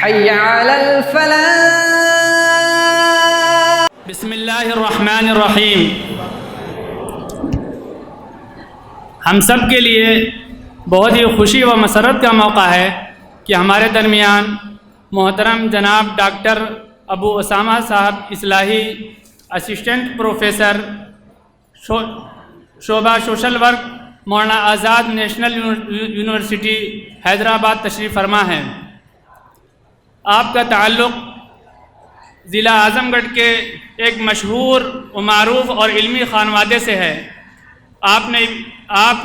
حي على الفلاح. بسم اللہ الرحمن الرحیم. ہم سب کے لیے بہت ہی خوشی و مسرت کا موقع ہے کہ ہمارے درمیان محترم جناب ڈاکٹر ابو اسامہ صاحب اصلاحی اسسٹنٹ پروفیسر شعبہ social work Maulana Azad national university Hyderabad تشریف فرما ہے. آپ کا تعلق ضلع اعظم گڑھ کے ایک مشہور و معروف اور علمی خانوادے سے ہے. آپ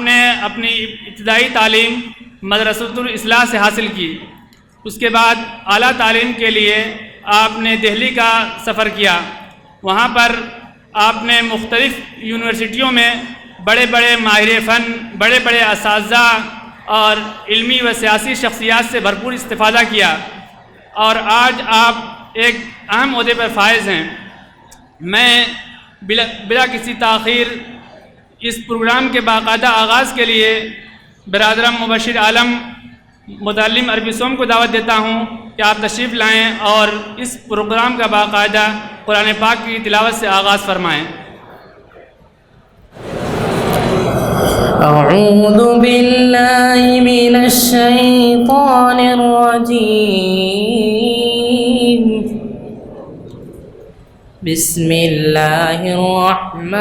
نے اپنی ابتدائی تعلیم مدرسۃ الاصلاح سے حاصل کی. اس کے بعد اعلیٰ تعلیم کے لیے آپ نے دہلی کا سفر کیا. وہاں پر آپ نے مختلف یونیورسٹیوں میں بڑے بڑے ماہر فن، بڑے بڑے اساتذہ اور علمی و سیاسی شخصیات سے بھرپور استفادہ کیا اور آج آپ ایک اہم عہدے پر فائز ہیں. میں بلا کسی تاخیر اس پروگرام کے باقاعدہ آغاز کے لیے برادرم مبشر عالم متعلم عربی سوم کو دعوت دیتا ہوں کہ آپ تشریف لائیں اور اس پروگرام کا باقاعدہ قرآن پاک کی تلاوت سے آغاز فرمائیں. اعوذ باللہ من الشیطان الرجیم. بسم اللہ الرحمن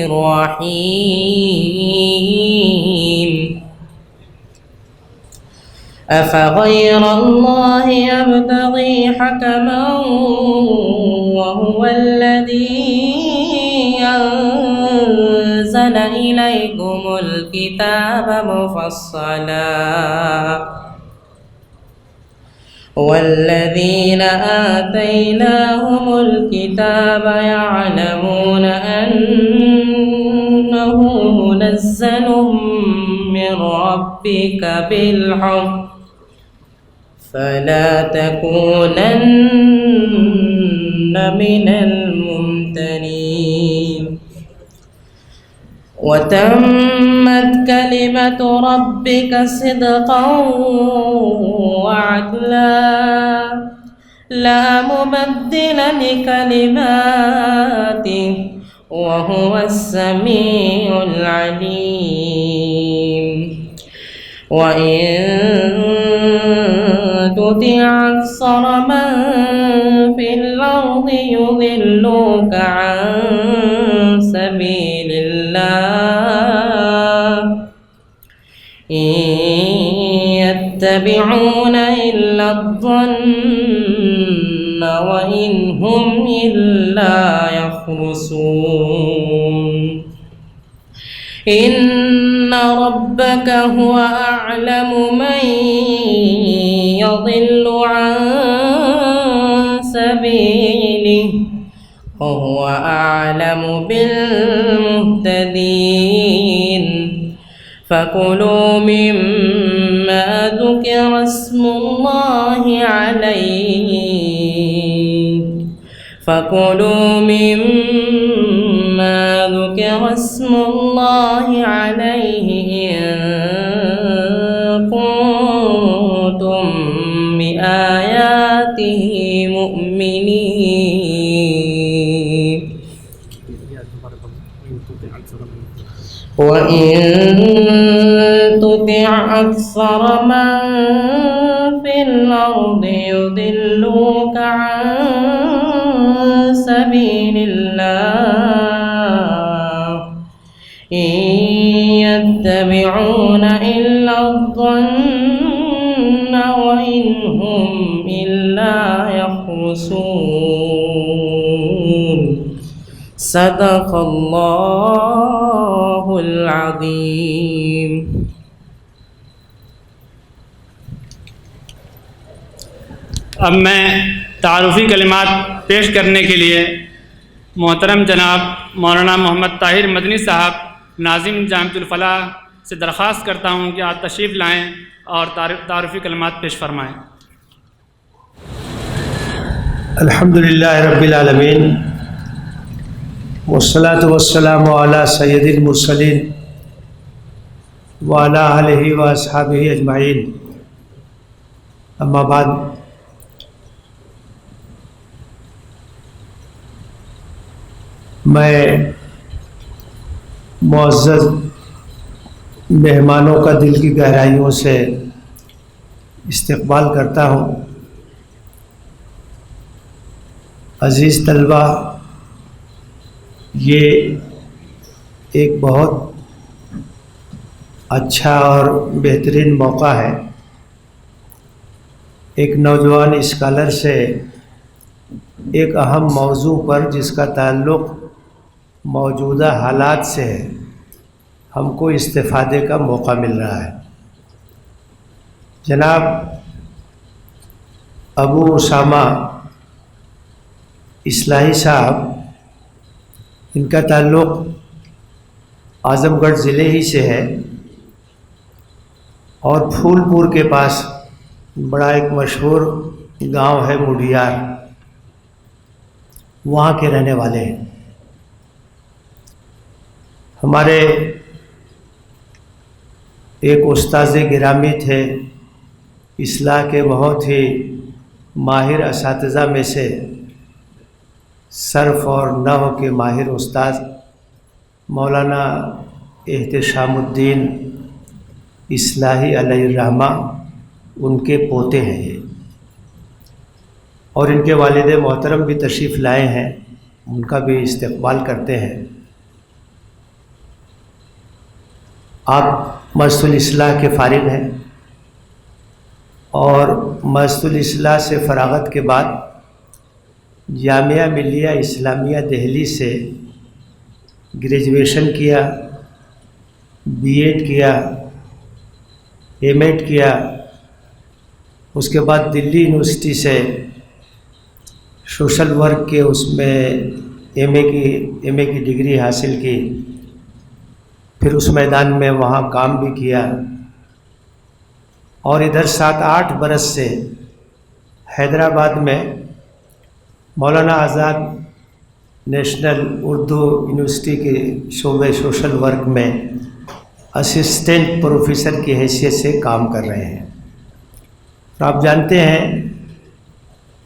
الرحیم. أفغير الله يبتغي حكما وهو الذي أنزل إليكم الكتاب مفصلا والذين آتيناهم الكتاب يعلمون أنه منزل من ربك بالحق فلا تكونن من الممترين. وتمت كلمة ربك صدقا وعدلا لا مبدل لكلماته وهو السميع العليم. وإن تطع أكثر من في الأرض يضلوك عن سبيل الله إن يتبعون إلا الظن وإن هم إلا يخرصون. إن ربك هو أعلم من يضل عن سبيله وهو أعلم بالمهتدين. فكلوا مما ذكر اسم الله عليه اسم الله عليه إن كنتم بآياته مؤمنين. وإن تطع أكثر من في الأرض يضلوك عن سبيل الله إن يتبعون إلا الظن وإن هم إلا يخرصون. صدق اللہ العظیم. اب میں تعارفی کلمات پیش کرنے کے لیے محترم جناب مولانا محمد طاہر مدنی صاحب ناظم جامعۃ الفلاح سے درخواست کرتا ہوں کہ آپ تشریف لائیں اور تعارفی کلمات پیش فرمائیں. الحمدللہ رب العالمین والصلاة والسلام علی سید المرسلین وعلی آلہ واصحابہ اجمعین. اما بعد میں معزز مہمانوں کا دل کی گہرائیوں سے استقبال کرتا ہوں۔ عزیز طلبہ، یہ ایک بہت اچھا اور بہترین موقع ہے ایک نوجوان اسکالر سے ایک اہم موضوع پر جس کا تعلق موجودہ حالات سے ہے، ہم کو استفادے کا موقع مل رہا ہے۔ جناب ابو اسامہ اصلاحی صاحب، ان کا تعلق اعظم گڑھ ضلع ہی سے ہے اور پھول پور کے پاس بڑا ایک مشہور گاؤں ہے مڈیار، وہاں کے رہنے والے ہیں۔ ہمارے ایک استاذ گرامی تھے، اصلاح کے بہت ہی ماہر اساتذہ میں سے صرف اور نحو کے ماہر استاذ مولانا احتشام الدین اصلاحی علیہ الرحمہ، ان کے پوتے ہیں یہ، اور ان کے والد محترم بھی تشریف لائے ہیں، ان کا بھی استقبال کرتے ہیں۔ آپ مدرسۃ الاصلاح کے فارغ ہیں اور مدرسۃ الاصلاح سے فراغت کے بعد جامعہ ملیہ اسلامیہ دہلی سے گریجویشن کیا، بی ایڈ کیا، ایم ایڈ کیا، اس کے بعد دلی یونیورسٹی سے سوشل ورک کے اس میں ایم اے کی ڈگری حاصل کی، پھر اس میدان میں وہاں کام بھی کیا، اور ادھر 7-8 برس سے حیدرآباد میں مولانا آزاد نیشنل اردو یونیورسٹی کے شعبہ سوشل ورک میں اسسٹنٹ پروفیسر کی حیثیت سے کام کر رہے ہیں۔ تو آپ جانتے ہیں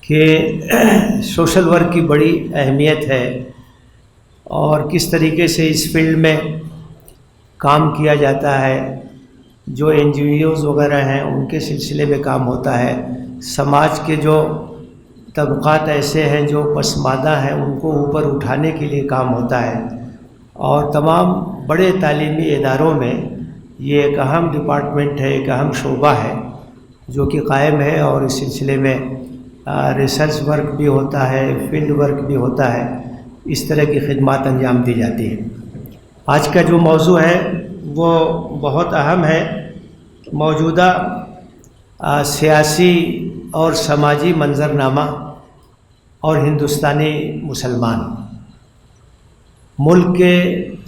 کہ سوشل ورک کی بڑی اہمیت ہے اور کس طریقے سے اس فیلڈ میں کام کیا جاتا ہے، جو این جی اوز وغیرہ ہیں ان کے سلسلے میں کام ہوتا ہے، سماج کے جو طبقات ایسے ہیں جو پسماندہ ہیں ان کو اوپر اٹھانے کے لیے کام ہوتا ہے، اور تمام بڑے تعلیمی اداروں میں یہ ایک اہم ڈپارٹمنٹ ہے، ایک اہم شعبہ ہے جو کہ قائم ہے، اور اس سلسلے میں ریسرچ ورک بھی ہوتا ہے، فیلڈ ورک بھی ہوتا ہے، اس طرح کی خدمات انجام دی جاتی ہیں۔ آج کا جو موضوع ہے وہ بہت اہم ہے، موجودہ سیاسی اور سماجی منظرنامہ اور ہندوستانی مسلمان، ملک کے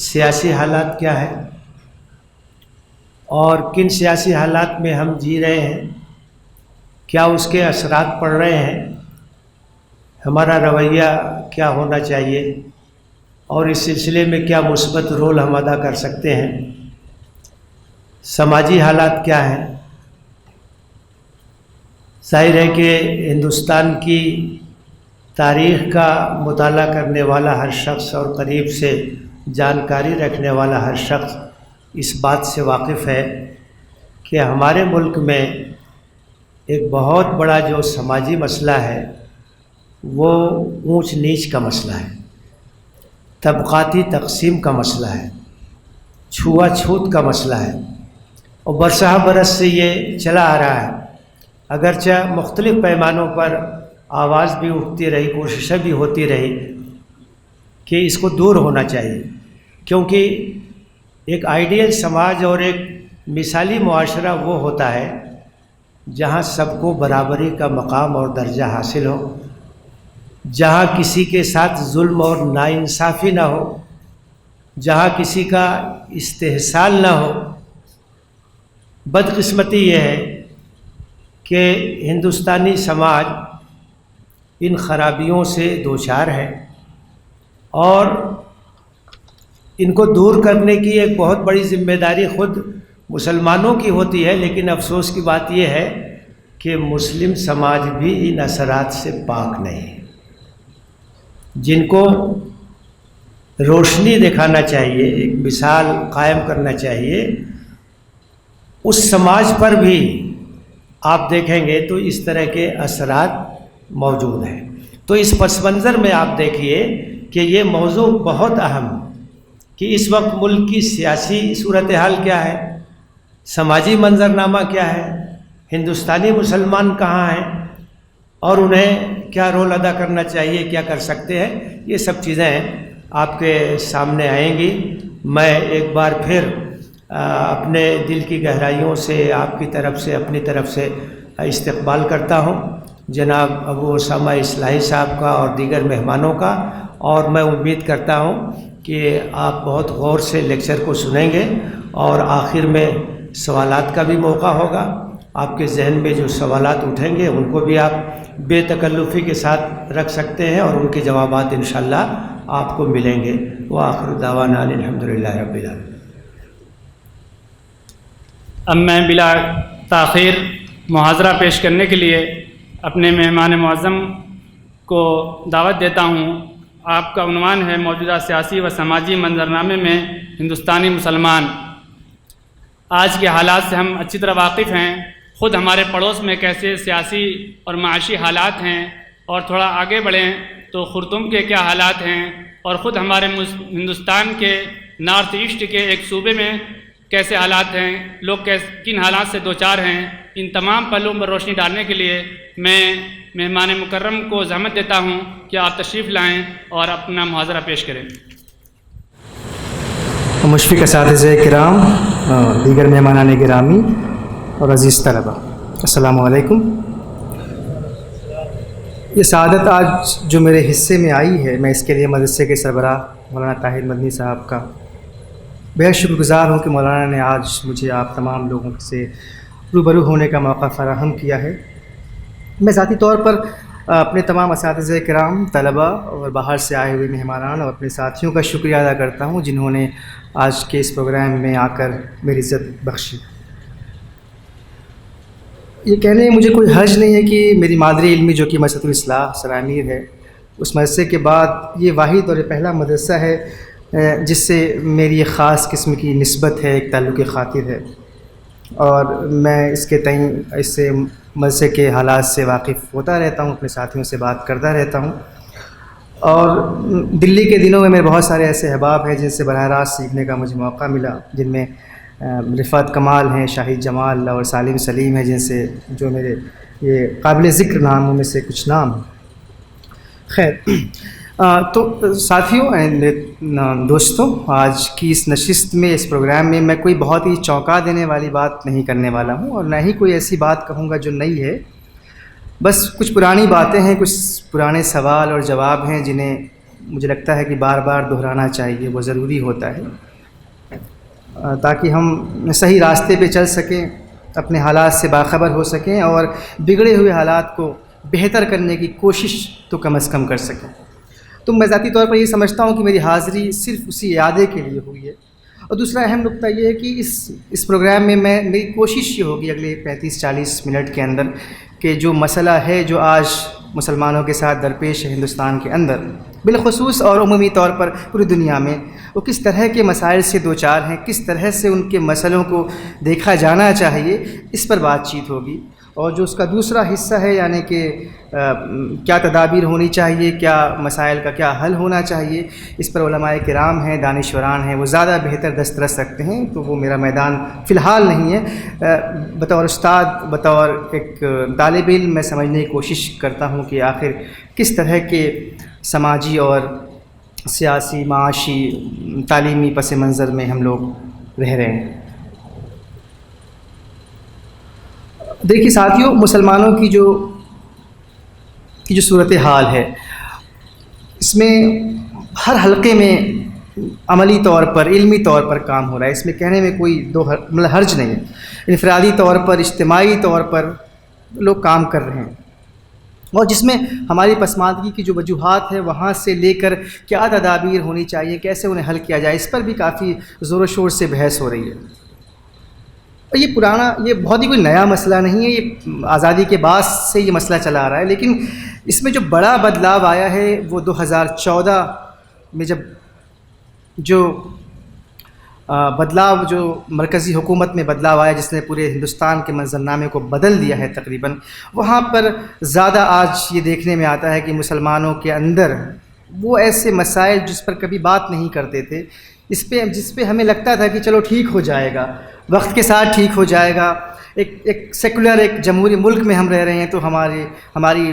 سیاسی حالات کیا ہے اور کن سیاسی حالات میں ہم جی رہے ہیں، کیا اس کے اثرات پڑ رہے ہیں، ہمارا رویہ کیا ہونا چاہیے، اور اس سلسلے میں کیا مثبت رول ہم ادا کر سکتے ہیں، سماجی حالات کیا ہیں۔ ظاہر ہے کہ ہندوستان کی تاریخ کا مطالعہ کرنے والا ہر شخص اور قریب سے جانکاری رکھنے والا ہر شخص اس بات سے واقف ہے کہ ہمارے ملک میں ایک بہت بڑا جو سماجی مسئلہ ہے وہ اونچ نیچ کا مسئلہ ہے، طبقاتی تقسیم کا مسئلہ ہے، چھوا چھوت کا مسئلہ ہے، اور برسہ برس سے یہ چلا آ رہا ہے، اگرچہ مختلف پیمانوں پر آواز بھی اٹھتی رہی، کوششیں بھی ہوتی رہی کہ اس کو دور ہونا چاہیے، کیونکہ ایک آئیڈیل سماج اور ایک مثالی معاشرہ وہ ہوتا ہے جہاں سب کو برابری کا مقام اور درجہ حاصل ہو، جہاں کسی کے ساتھ ظلم اور ناانصافی نہ ہو، جہاں کسی کا استحصال نہ ہو۔ بدقسمتی یہ ہے کہ ہندوستانی سماج ان خرابیوں سے دوچار ہے، اور ان کو دور کرنے کی ایک بہت بڑی ذمہ داری خود مسلمانوں کی ہوتی ہے، لیکن افسوس کی بات یہ ہے کہ مسلم سماج بھی ان اثرات سے پاک نہیں، جن کو روشنی دکھانا چاہیے، ایک مثال قائم کرنا چاہیے، اس سماج پر بھی آپ دیکھیں گے تو اس طرح کے اثرات موجود ہیں۔ تو اس پس منظر میں آپ دیکھیے کہ یہ موضوع بہت اہم کہ اس وقت ملک کی سیاسی صورتحال کیا ہے، سماجی منظرنامہ کیا ہے، ہندوستانی مسلمان کہاں ہیں اور انہیں کیا رول ادا کرنا چاہیے، کیا کر سکتے ہیں، یہ سب چیزیں آپ کے سامنے آئیں گی۔ میں ایک بار پھر اپنے دل کی گہرائیوں سے آپ کی طرف سے، اپنی طرف سے استقبال کرتا ہوں جناب ابو اسامہ اصلاحی صاحب کا اور دیگر مہمانوں کا، اور میں امید کرتا ہوں کہ آپ بہت غور سے لیکچر کو سنیں گے اور آخر میں سوالات کا بھی موقع ہوگا۔ آپ کے ذہن میں جو سوالات اٹھیں گے ان کو بھی آپ بے تکلفی کے ساتھ رکھ سکتے ہیں اور ان کے جوابات انشاءاللہ آپ کو ملیں گے۔ وآخر دعوانا الحمدللہ رب العالمین۔ اب میں بلا تاخیر محاضرہ پیش کرنے کے لیے اپنے مہمان معظم کو دعوت دیتا ہوں۔ آپ کا عنوان ہے موجودہ سیاسی و سماجی منظرنامے میں ہندوستانی مسلمان۔ آج کے حالات سے ہم اچھی طرح واقف ہیں، خود ہمارے پڑوس میں کیسے سیاسی اور معاشی حالات ہیں، اور تھوڑا آگے بڑھیں تو خرطوم کے کیا حالات ہیں، اور خود ہمارے ہندوستان کے نارتھ ایسٹ کے ایک صوبے میں کیسے حالات ہیں، لوگ کن حالات سے دوچار ہیں۔ ان تمام پہلوؤں پر روشنی ڈالنے کے لیے میں مہمان مکرم کو زحمت دیتا ہوں کہ آپ تشریف لائیں اور اپنا محاضرہ پیش کریں۔ مشفق اساتذہ کرام، دیگر مہمانان گرامی اور عزیز طلبہ، السلام علیکم۔ یہ سعادت آج جو میرے حصے میں آئی ہے، میں اس کے لیے مدرسے کے سربراہ مولانا طاہر مدنی صاحب کا بے حد شکر گزار ہوں کہ مولانا نے آج مجھے آپ تمام لوگوں سے روبرو ہونے کا موقع فراہم کیا ہے۔ میں ذاتی طور پر اپنے تمام اساتذہ کرام، طلبہ اور باہر سے آئے ہوئے مہمانان اور اپنے ساتھیوں کا شکریہ ادا کرتا ہوں جنہوں نے آج کے اس پروگرام میں آ کر میری عزت بخشی۔ یہ کہنے میں مجھے کوئی حرج نہیں ہے کہ میری مادری علمی جو کہ مدرسۃ الاصلاح سرامیر ہے، اس مدرسے کے بعد یہ واحد اور یہ پہلا مدرسہ ہے جس سے میری ایک خاص قسم کی نسبت ہے، ایک تعلق خاطر ہے، اور میں اس کے تئیں اس سے مدرسے کے حالات سے واقف ہوتا رہتا ہوں، اپنے ساتھیوں سے بات کرتا رہتا ہوں۔ اور دلی کے دنوں میں میرے بہت سارے ایسے احباب ہیں جن سے براہ راست سیکھنے کا مجھے موقع ملا، جن میں رفعت کمال ہیں، شاہد جمال اور سالم سلیم ہیں، جن سے جو میرے یہ قابل ذکر ناموں میں سے کچھ نام ہیں۔ خیر، تو ساتھیوں میرے دوستوں، آج کی اس نشست میں، اس پروگرام میں میں کوئی بہت ہی چونکا دینے والی بات نہیں کرنے والا ہوں، اور نہ ہی کوئی ایسی بات کہوں گا جو نئی ہے۔ بس کچھ پرانی باتیں ہیں، کچھ پرانے سوال اور جواب ہیں جنہیں مجھے لگتا ہے کہ بار بار دہرانا چاہیے، وہ ضروری ہوتا ہے تاکہ ہم صحیح راستے پہ چل سکیں، اپنے حالات سے باخبر ہو سکیں اور بگڑے ہوئے حالات کو بہتر کرنے کی کوشش تو کم از کم کر سکیں۔ تو میں ذاتی طور پر یہ سمجھتا ہوں کہ میری حاضری صرف اسی اعادے کے لیے ہوئی ہے۔ اور دوسرا اہم نقطہ یہ ہے کہ اس پروگرام میں میری کوشش یہ ہوگی اگلے 35-40 منٹ کے اندر کہ جو مسئلہ ہے جو آج مسلمانوں کے ساتھ درپیش ہے ہندوستان کے اندر بالخصوص اور عمومی طور پر پوری دنیا میں، وہ کس طرح کے مسائل سے دوچار ہیں، کس طرح سے ان کے مسئلوں کو دیکھا جانا چاہیے، اس پر بات چیت ہوگی۔ اور جو اس کا دوسرا حصہ ہے یعنی کہ کیا تدابیر ہونی چاہیے، کیا مسائل کا کیا حل ہونا چاہیے، اس پر علماء کرام ہیں، دانشوران ہیں، وہ زیادہ بہتر دسترس رکھتے ہیں، تو وہ میرا میدان فی الحال نہیں ہے۔ بطور استاد، بطور ایک طالب علم میں سمجھنے کی کوشش کرتا ہوں کہ آخر کس طرح کے سماجی اور سیاسی، معاشی، تعلیمی پس منظر میں ہم لوگ رہ رہے ہیں۔ دیکھیے ساتھیوں، مسلمانوں کی جو صورتحال ہے، اس میں ہر حلقے میں عملی طور پر، علمی طور پر کام ہو رہا ہے، اس میں کہنے میں کوئی حرج نہیں ہے۔ انفرادی طور پر، اجتماعی طور پر لوگ کام کر رہے ہیں، اور جس میں ہماری پسماندگی کی جو وجوہات ہے وہاں سے لے کر کیا تدابیر ہونی چاہیے، کیسے انہیں حل کیا جائے، اس پر بھی کافی زور و شور سے بحث ہو رہی ہے۔ اور یہ پرانا، یہ بہت ہی کوئی نیا مسئلہ نہیں ہے، یہ آزادی کے بعد سے یہ مسئلہ چلا آ رہا ہے، لیکن اس میں جو بڑا بدلاؤ آیا ہے وہ 2014 میں جب جو بدلاؤ جو مرکزی حکومت میں بدلاؤ آیا جس نے پورے ہندوستان کے منظرنامے کو بدل دیا ہے تقریباً، وہاں پر زیادہ آج یہ دیکھنے میں آتا ہے کہ مسلمانوں کے اندر وہ ایسے مسائل جس پر کبھی بات نہیں کرتے تھے، جس پہ ہمیں لگتا تھا کہ چلو ٹھیک ہو جائے گا، وقت کے ساتھ ٹھیک ہو جائے گا، ایک سیکولر ایک جمہوری ملک میں ہم رہ رہے ہیں تو ہماری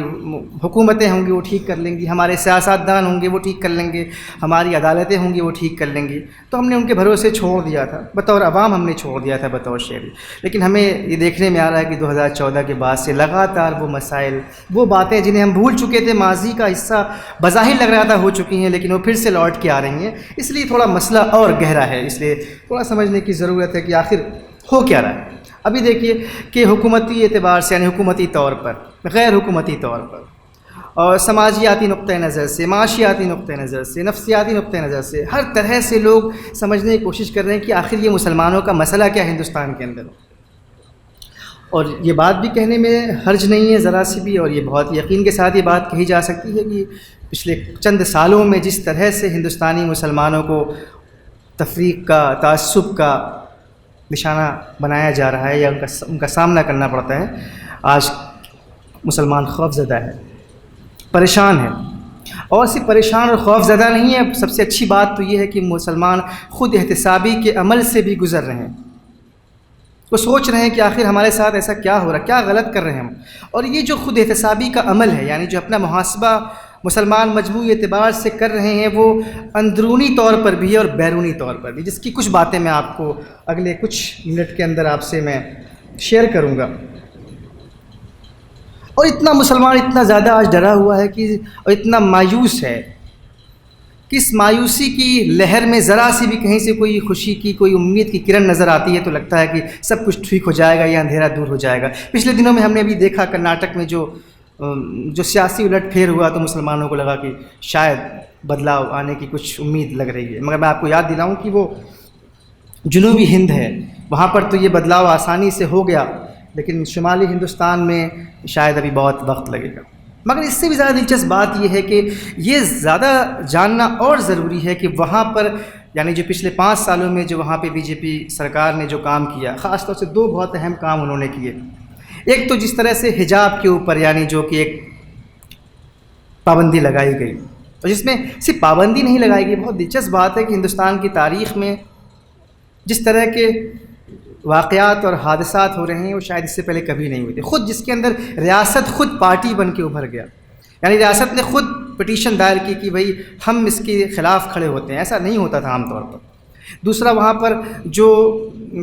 حکومتیں ہوں گی وہ ٹھیک کر لیں گی، ہمارے سیاستدان ہوں گے وہ ٹھیک کر لیں گے، ہماری عدالتیں ہوں گی وہ ٹھیک کر لیں گی، تو ہم نے ان کے بھروسے چھوڑ دیا تھا، بطور عوام ہم نے چھوڑ دیا تھا بطور شہری۔ لیکن ہمیں یہ دیکھنے میں آ رہا ہے کہ 2014 کے بعد سے لگاتار وہ مسائل، وہ باتیں جنہیں ہم بھول چکے تھے، ماضی کا حصہ بظاہر لگ رہا تھا ہو چکی ہیں، لیکن وہ پھر سے لوٹ کے آ رہی ہیں، اس لیے تھوڑا مسئلہ اور گہرا ہے، اس لیے تھوڑا سمجھنے کی ضرورت ہے کہ آخر ہو کیا رہا ہے۔ ابھی دیکھیے کہ حکومتی اعتبار سے، یعنی حکومتی طور پر، غیر حکومتی طور پر، اور سماجیاتی نقطۂ نظر سے، معاشیاتی نقطۂ نظر سے، نفسیاتی نقطۂ نظر سے، ہر طرح سے لوگ سمجھنے کی کوشش کر رہے ہیں کہ آخر یہ مسلمانوں کا مسئلہ کیا ہے ہندوستان کے اندر۔ اور یہ بات بھی کہنے میں حرج نہیں ہے ذرا سی بھی، اور یہ بہت یقین کے ساتھ یہ بات کہی جا سکتی ہے کہ پچھلے چند سالوں میں جس طرح سے ہندوستانی مسلمانوں کو تفریق کا، تعصب کا نشانہ بنایا جا رہا ہے یا ان کا سامنا کرنا پڑتا ہے، آج مسلمان خوف زدہ ہے، پریشان ہے، اور صرف پریشان اور خوف زدہ نہیں ہے، سب سے اچھی بات تو یہ ہے کہ مسلمان خود احتسابی کے عمل سے بھی گزر رہے ہیں، وہ سوچ رہے ہیں کہ آخر ہمارے ساتھ ایسا کیا ہو رہا ہے، کیا غلط کر رہے ہیں ہم، اور یہ جو خود احتسابی کا عمل ہے، یعنی جو اپنا محاسبہ مسلمان مجموعی اعتبار سے کر رہے ہیں، وہ اندرونی طور پر بھی ہے اور بیرونی طور پر بھی، جس کی کچھ باتیں میں آپ کو اگلے کچھ منٹ کے اندر آپ سے میں شیئر کروں گا۔ اور اتنا مسلمان اتنا زیادہ آج ڈرا ہوا ہے کہ اور اتنا مایوس ہے کہ اس مایوسی کی لہر میں ذرا سی بھی کہیں سے کوئی خوشی کی، کوئی امید کی کرن نظر آتی ہے تو لگتا ہے کہ سب کچھ ٹھیک ہو جائے گا یا اندھیرا دور ہو جائے گا۔ پچھلے دنوں میں ہم نے ابھی دیکھا کرناٹک میں جو سیاسی الٹ پھیر ہوا تو مسلمانوں کو لگا کہ شاید بدلاؤ آنے کی کچھ امید لگ رہی ہے، مگر میں آپ کو یاد دلاؤں کہ وہ جنوبی ہند ہے، وہاں پر تو یہ بدلاؤ آسانی سے ہو گیا، لیکن شمالی ہندوستان میں شاید ابھی بہت وقت لگے گا۔ مگر اس سے بھی زیادہ دلچسپ بات یہ ہے کہ یہ زیادہ جاننا اور ضروری ہے کہ وہاں پر، یعنی جو پچھلے 5 سالوں میں جو وہاں پہ بی جے پی سرکار نے جو کام کیا، خاص طور سے 2 بہت اہم کام انہوں نے کیے۔ ایک تو جس طرح سے حجاب کے اوپر، یعنی جو کہ ایک پابندی لگائی گئی، اور جس میں صرف پابندی نہیں لگائی گئی، بہت دلچسپ بات ہے کہ ہندوستان کی تاریخ میں جس طرح کے واقعات اور حادثات ہو رہے ہیں وہ شاید اس سے پہلے کبھی نہیں ہوئے تھے۔ خود جس کے اندر ریاست خود پارٹی بن کے ابھر گیا، یعنی ریاست نے خود پٹیشن دائر کی کہ بھئی ہم اس کے خلاف کھڑے ہوتے ہیں، ایسا نہیں ہوتا تھا عام طور پر۔ دوسرا، وہاں پر جو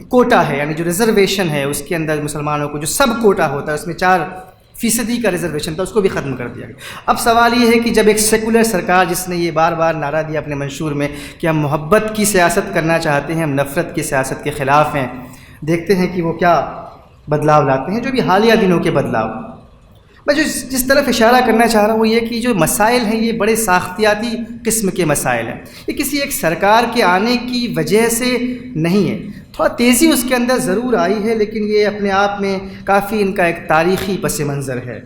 کوٹا ہے، یعنی جو ریزرویشن ہے، اس کے اندر مسلمانوں کو جو سب کوٹا ہوتا ہے، اس میں 4% کا ریزرویشن تھا، اس کو بھی ختم کر دیا گیا۔ اب سوال یہ ہے کہ جب ایک سیکولر سرکار جس نے یہ بار بار نعرہ دیا اپنے منشور میں کہ ہم محبت کی سیاست کرنا چاہتے ہیں، ہم نفرت کی سیاست کے خلاف ہیں، دیکھتے ہیں کہ وہ کیا بدلاؤ لاتے ہیں، جو بھی حالیہ دنوں کے بدلاؤ۔ میں جس طرف اشارہ کرنا چاہ رہا ہوں وہ یہ کہ جو مسائل ہیں یہ بڑے ساختیاتی قسم کے مسائل ہیں، یہ کسی ایک سرکار کے آنے کی وجہ سے نہیں ہے، تھوڑا تیزی اس کے اندر ضرور آئی ہے، لیکن یہ اپنے آپ میں کافی ان کا ایک تاریخی پس منظر ہے۔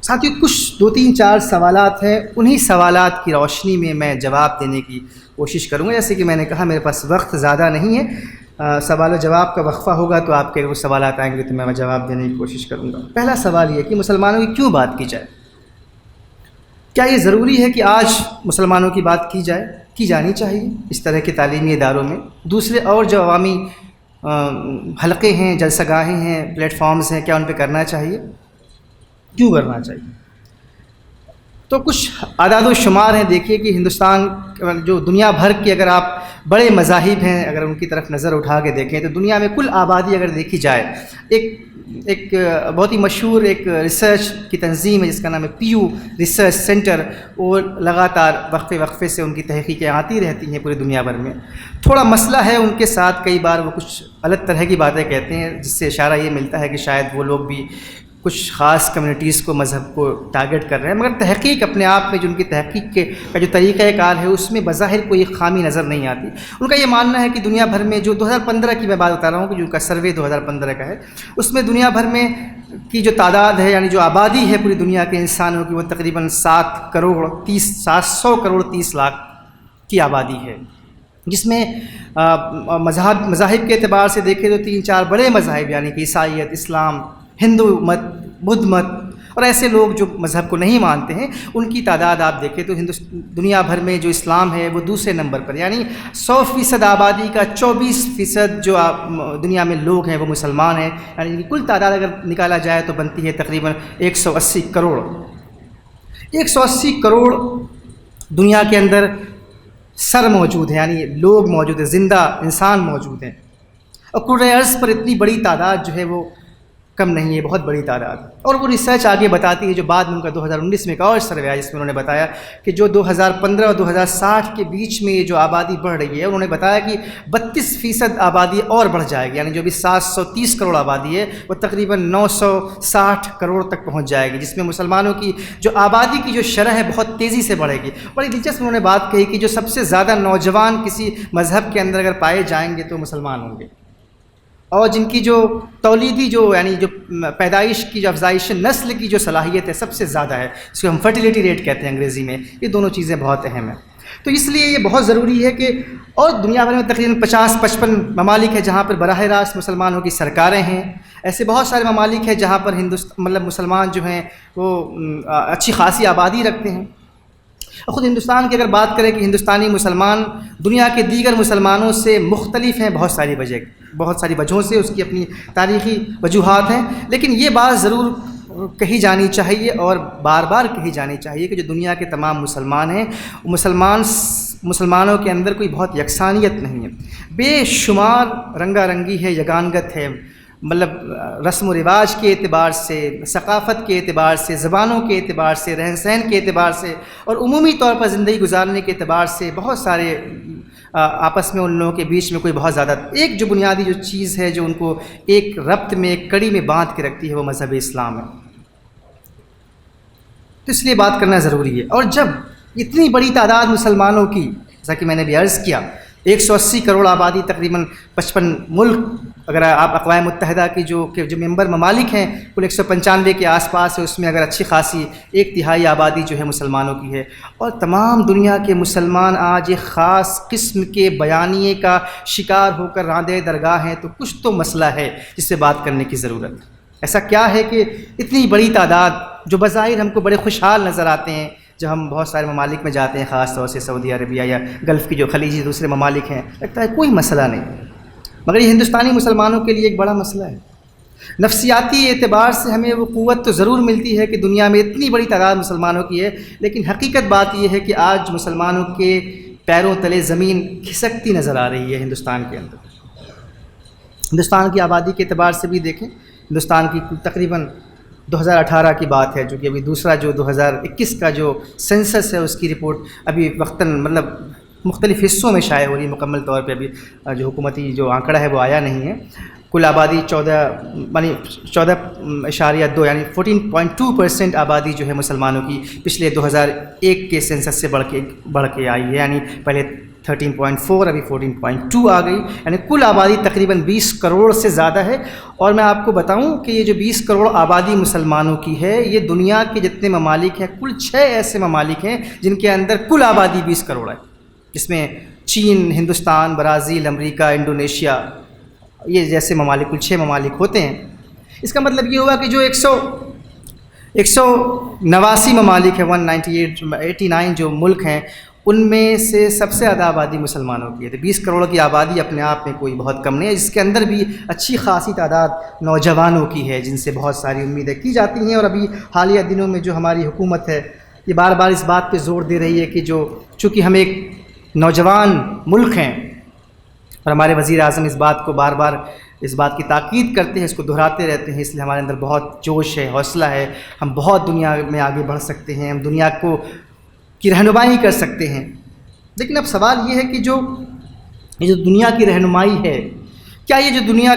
ساتھ ہی کچھ 2-3-4 سوالات ہیں، انہی سوالات کی روشنی میں میں جواب دینے کی کوشش کروں گا۔ جیسے کہ میں نے کہا میرے پاس وقت زیادہ نہیں ہے، سوال و جواب کا وقفہ ہوگا تو آپ کے وہ سوالات آئیں گے تو میں جواب دینے کی کوشش کروں گا۔ پہلا سوال یہ کہ مسلمانوں کی کیوں بات کی جائے؟ کیا یہ ضروری ہے کہ آج مسلمانوں کی بات کی جائے؟ کی جانی چاہیے اس طرح کے تعلیمی اداروں میں۔ دوسرے اور جو عوامی حلقے ہیں، جلسہ گاہیں ہیں، پلیٹ فارمز ہیں، کیا ان پہ کرنا چاہیے؟ کیوں کرنا چاہیے؟ تو کچھ اعداد و شمار ہیں، دیکھیے کہ ہندوستان جو دنیا بھر کے اگر آپ بڑے مذاہب ہیں اگر ان کی طرف نظر اٹھا کے دیکھیں تو دنیا میں کل آبادی اگر دیکھی جائے، ایک بہت ہی مشہور ایک ریسرچ کی تنظیم ہے جس کا نام ہے پیو ریسرچ سینٹر، وہ لگاتار وقفے سے ان کی تحقیقیں آتی رہتی ہیں پوری دنیا بھر میں۔ تھوڑا مسئلہ ہے ان کے ساتھ، کئی بار وہ کچھ الگ طرح کی باتیں کہتے ہیں جس سے اشارہ یہ ملتا ہے کہ شاید وہ لوگ بھی کچھ خاص کمیونٹیز کو مذہب کو ٹارگٹ کر رہے ہیں، مگر تحقیق اپنے آپ میں جو ان کی تحقیق کا جو طریقہ کار ہے اس میں بظاہر کوئی خامی نظر نہیں آتی۔ ان کا یہ ماننا ہے کہ دنیا بھر میں جو 2015 کی میں بات بتا رہا ہوں کہ جو ان کا سروے 2015 کا ہے، اس میں دنیا بھر میں کی جو تعداد ہے، یعنی جو آبادی ہے پوری دنیا کے انسانوں کی، وہ تقریباً 700 کروڑ 30 لاکھ کی آبادی ہے، جس میں مذاہب کے اعتبار سے دیکھیں تو 3-4 بڑے مذاہب یعنی کہ عیسائیت، اسلام، ہندو مت، بدھ مت اور ایسے لوگ جو مذہب کو نہیں مانتے ہیں، ان کی تعداد آپ دیکھیں تو دنیا بھر میں جو اسلام ہے وہ دوسرے نمبر پر، یعنی 100% آبادی کا 24% جو دنیا میں لوگ ہیں وہ مسلمان ہیں، یعنی کہ کل تعداد اگر نکالا جائے تو بنتی ہے تقریباً 180 کروڑ۔ 180 کروڑ دنیا کے اندر سر موجود ہیں، یعنی لوگ موجود ہیں، زندہ انسان موجود ہیں، اور کرۂ ارض پر اتنی بڑی تعداد جو ہے وہ کم نہیں ہے، بہت بڑی تعداد۔ اور وہ ریسرچ آگے بتاتی ہے، جو بعد میں ان کا 2019 میں ایک اور سروے آیا جس میں انہوں نے بتایا کہ جو 2015 اور 2060 کے بیچ میں یہ جو آبادی بڑھ رہی ہے، انہوں نے بتایا کہ 32% آبادی اور بڑھ جائے گی، یعنی جو ابھی 730 کروڑ آبادی ہے وہ تقریباً 960 کروڑ تک پہنچ جائے گی، جس میں مسلمانوں کی جو آبادی کی جو شرح ہے بہت تیزی سے بڑھے گی۔ بڑی دلچسپ انہوں نے بات کہی کہ جو سب سے زیادہ نوجوان کسی مذہب کے اندر اگر پائے جائیں گے تو مسلمان ہوں گے، اور جن کی جو تولیدی جو یعنی جو پیدائش کی جو افزائش نسل کی جو صلاحیت ہے سب سے زیادہ ہے، اس کو ہم فرٹیلیٹی ریٹ کہتے ہیں انگریزی میں، یہ دونوں چیزیں بہت اہم ہیں۔ تو اس لیے یہ بہت ضروری ہے کہ، اور دنیا بھر میں تقریباً 50-55 ممالک ہیں جہاں پر براہ راست مسلمانوں کی سرکاریں ہیں، ایسے بہت سارے ممالک ہیں جہاں پر مسلمان جو ہیں وہ اچھی خاصی آبادی رکھتے ہیں۔ خود ہندوستان کی اگر بات کریں کہ ہندوستانی مسلمان دنیا کے دیگر مسلمانوں سے مختلف ہیں بہت ساری وجہوں سے، اس کی اپنی تاریخی وجوہات ہیں، لیکن یہ بات ضرور کہی جانی چاہیے اور بار بار کہی جانی چاہیے کہ جو دنیا کے تمام مسلمان ہیں، مسلمانوں کے اندر کوئی بہت یکسانیت نہیں ہے، بے شمار رنگا رنگی ہے، یگانگت ہے، مطلب رسم و رواج کے اعتبار سے، ثقافت کے اعتبار سے، زبانوں کے اعتبار سے، رہن سہن کے اعتبار سے، اور عمومی طور پر زندگی گزارنے کے اعتبار سے بہت سارے آپس میں ان لوگوں کے بیچ میں کوئی بہت زیادہ ایک جو بنیادی جو چیز ہے جو ان کو ایک ربط میں، ایک کڑی میں باندھ کے رکھتی ہے، وہ مذہب اسلام ہے۔ تو اس لیے بات کرنا ضروری ہے۔ اور جب اتنی بڑی تعداد مسلمانوں کی، جیسا کہ میں نے بھی عرض کیا، 180 کروڑ آبادی، تقریباً 55 ملک، اگر آپ اقوام متحدہ کی جو ممبر ممالک ہیں کل 195 کے آس پاس ہے، اس میں اگر اچھی خاصی 1/3 آبادی جو ہے مسلمانوں کی ہے، اور تمام دنیا کے مسلمان آج ایک خاص قسم کے بیانیے کا شکار ہو کر راندے درگاہ ہیں، تو کچھ تو مسئلہ ہے جس سے بات کرنے کی ضرورت ہے۔ ایسا کیا ہے کہ اتنی بڑی تعداد، جو بظاہر ہم کو بڑے خوشحال نظر آتے ہیں جب ہم بہت سارے ممالک میں جاتے ہیں، خاص طور سے سعودی عربیہ یا گلف کی جو خلیجی دوسرے ممالک ہیں، لگتا ہے کوئی مسئلہ نہیں، مگر یہ ہندوستانی مسلمانوں کے لیے ایک بڑا مسئلہ ہے۔ نفسیاتی اعتبار سے ہمیں وہ قوت تو ضرور ملتی ہے کہ دنیا میں اتنی بڑی تعداد مسلمانوں کی ہے، لیکن حقیقت بات یہ ہے کہ آج مسلمانوں کے پیروں تلے زمین کھسکتی نظر آ رہی ہے ہندوستان کے اندر۔ ہندوستان کی آبادی کے اعتبار سے بھی دیکھیں، ہندوستان کی تقریباً 2018 کی بات ہے، جو کہ ابھی دوسرا جو 2021 کا جو سینسس ہے اس کی رپورٹ ابھی وقتاً مطلب مختلف حصوں میں شائع ہو رہی ہے، مکمل طور پہ ابھی جو حکومتی جو آنکڑا ہے وہ آیا نہیں ہے۔ کل آبادی 14.2 یعنی 14.2% آبادی جو ہے مسلمانوں کی پچھلے 2001 کے سینسس سے بڑھ کے آئی ہے، یعنی پہلے 13.4 ابھی 14.2 آ گئی، یعنی کل آبادی تقریباً 20 کروڑ سے زیادہ ہے۔ اور میں آپ کو بتاؤں کہ یہ جو 20 کروڑ آبادی مسلمانوں کی ہے، یہ دنیا کے جتنے ممالک ہیں، کل 6 ایسے ممالک ہیں جن کے اندر کل آبادی 20 کروڑ ہے، جس میں چین، ہندوستان، برازیل، امریکہ، انڈونیشیا، یہ جیسے ممالک کل 6 ممالک ہوتے ہیں۔ اس کا مطلب یہ ہوا کہ جو 189 ممالک ہیں، 189 جو ملک ہیں، ان میں سے سب سے زیادہ آبادی مسلمانوں کی ہے۔ تو 20 کروڑ کی آبادی اپنے آپ میں کوئی بہت کم نہیں ہے، جس کے اندر بھی اچھی خاصی تعداد نوجوانوں کی ہے، جن سے بہت ساری امیدیں کی جاتی ہیں۔ اور ابھی حالیہ دنوں میں جو ہماری حکومت ہے، یہ بار بار اس بات پہ زور دے رہی ہے کہ چونکہ ہم ایک نوجوان ملک ہیں، اور ہمارے وزیر اعظم اس بات کو بار بار اس بات کی تاکید کرتے ہیں، اس کو دہراتے رہتے ہیں، اس لیے ہمارے اندر بہت جوش ہے، حوصلہ ہے، ہم بہت دنیا میں آگے بڑھ سکتے ہیں، ہم دنیا کی رہنمائی کر سکتے ہیں۔ لیکن اب سوال یہ ہے کہ یہ جو دنیا کی رہنمائی ہے، کیا یہ جو دنیا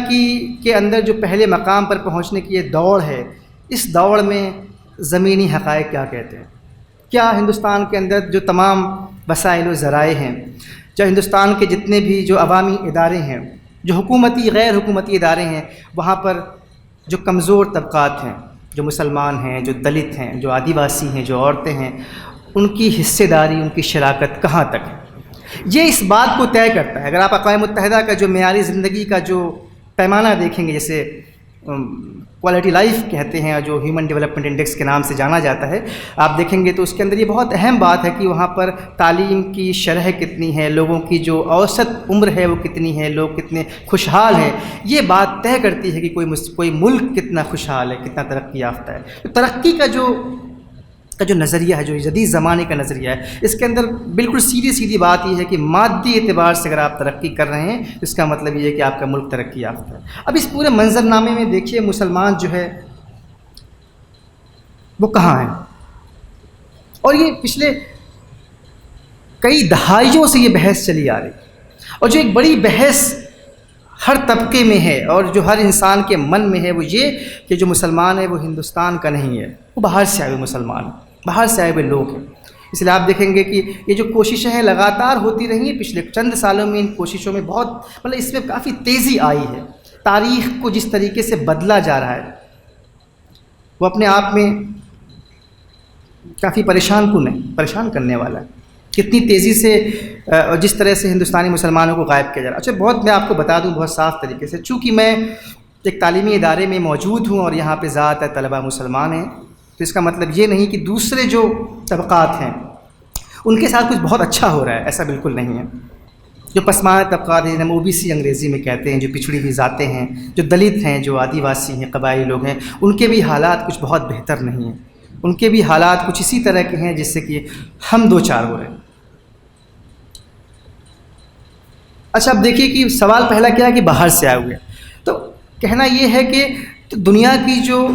کے اندر جو پہلے مقام پر پہنچنے کی یہ دوڑ ہے، اس دوڑ میں زمینی حقائق کیا کہتے ہیں؟ کیا ہندوستان کے اندر جو تمام وسائل و ذرائع ہیں، جو ہندوستان کے جتنے بھی جو عوامی ادارے ہیں، جو حکومتی غیر حکومتی ادارے ہیں، وہاں پر جو کمزور طبقات ہیں، جو مسلمان ہیں، جو دلت ہیں، جو آدیواسی ہیں، جو عورتیں ہیں، ان کی حصے داری، ان کی شراکت کہاں تک ہے؟ یہ اس بات کو طے کرتا ہے۔ اگر آپ اقوام متحدہ کا جو معیاری زندگی کا جو پیمانہ دیکھیں گے، جیسے کوالٹی لائف کہتے ہیں، جو ہیومن ڈیولپمنٹ انڈیکس کے نام سے جانا جاتا ہے، آپ دیکھیں گے تو اس کے اندر یہ بہت اہم بات ہے کہ وہاں پر تعلیم کی شرح کتنی ہے، لوگوں کی جو اوسط عمر ہے وہ کتنی ہے، لوگ کتنے خوشحال ہیں، یہ بات طے کرتی ہے کہ کوئی ملک کتنا خوشحال ہے، کتنا ترقی یافتہ ہے۔ تو ترقی کا جو نظریہ ہے، جو جدید زمانے کا نظریہ ہے، اس کے اندر بالکل سیدھی بات یہ ہے کہ مادی اعتبار سے اگر آپ ترقی کر رہے ہیں، اس کا مطلب یہ ہے کہ آپ کا ملک ترقی یافتہ ہے۔ اب اس پورے منظرنامے میں دیکھیے مسلمان جو ہے وہ کہاں ہیں، اور یہ پچھلے کئی دہائیوں سے یہ بحث چلی آ رہی ہے، اور جو ایک بڑی بحث ہر طبقے میں ہے اور جو ہر انسان کے من میں ہے وہ یہ کہ جو مسلمان ہے وہ ہندوستان کا نہیں ہے، وہ باہر سے آئے ہوئے مسلمان ہیں، باہر سے آئے ہوئے لوگ ہیں۔ اس لیے آپ دیکھیں گے کہ یہ جو کوششیں ہیں لگاتار ہوتی رہی ہیں، پچھلے چند سالوں میں ان کوششوں میں بہت اس میں کافی تیزی آئی ہے۔ تاریخ کو جس طریقے سے بدلا جا رہا ہے وہ اپنے آپ میں کافی پریشان کرنے والا ہے۔ کتنی تیزی سے اور جس طرح سے ہندوستانی مسلمانوں کو غائب کیا جا رہا ہے۔ اچھا، میں آپ کو بتا دوں بہت صاف طریقے سے، چونکہ میں ایک تعلیمی ادارے میں موجود ہوں اور یہاں پہ زیادہ تر طلبہ مسلمان ہیں، تو اس کا مطلب یہ نہیں کہ دوسرے جو طبقات ہیں ان کے ساتھ کچھ بہت اچھا ہو رہا ہے، ایسا بالکل نہیں ہے۔ جو پسماندہ طبقات ہیں، جنہیں OBC انگریزی میں کہتے ہیں، جو پچھڑی ہوئی ذاتیں ہیں، جو دلت ہیں، جو آدیواسی ہیں، قبائلی لوگ ہیں، ان کے بھی حالات کچھ بہت بہتر نہیں ہیں، ان کے بھی حالات کچھ اسی طرح کے ہیں جس سے کہ ہم دو چار ہو رہے ہیں۔ اچھا، اب دیکھیے کہ سوال پہلا کیا ہے کہ باہر سے آئے ہوئے، تو کہنا یہ ہے کہ دنیا کی جو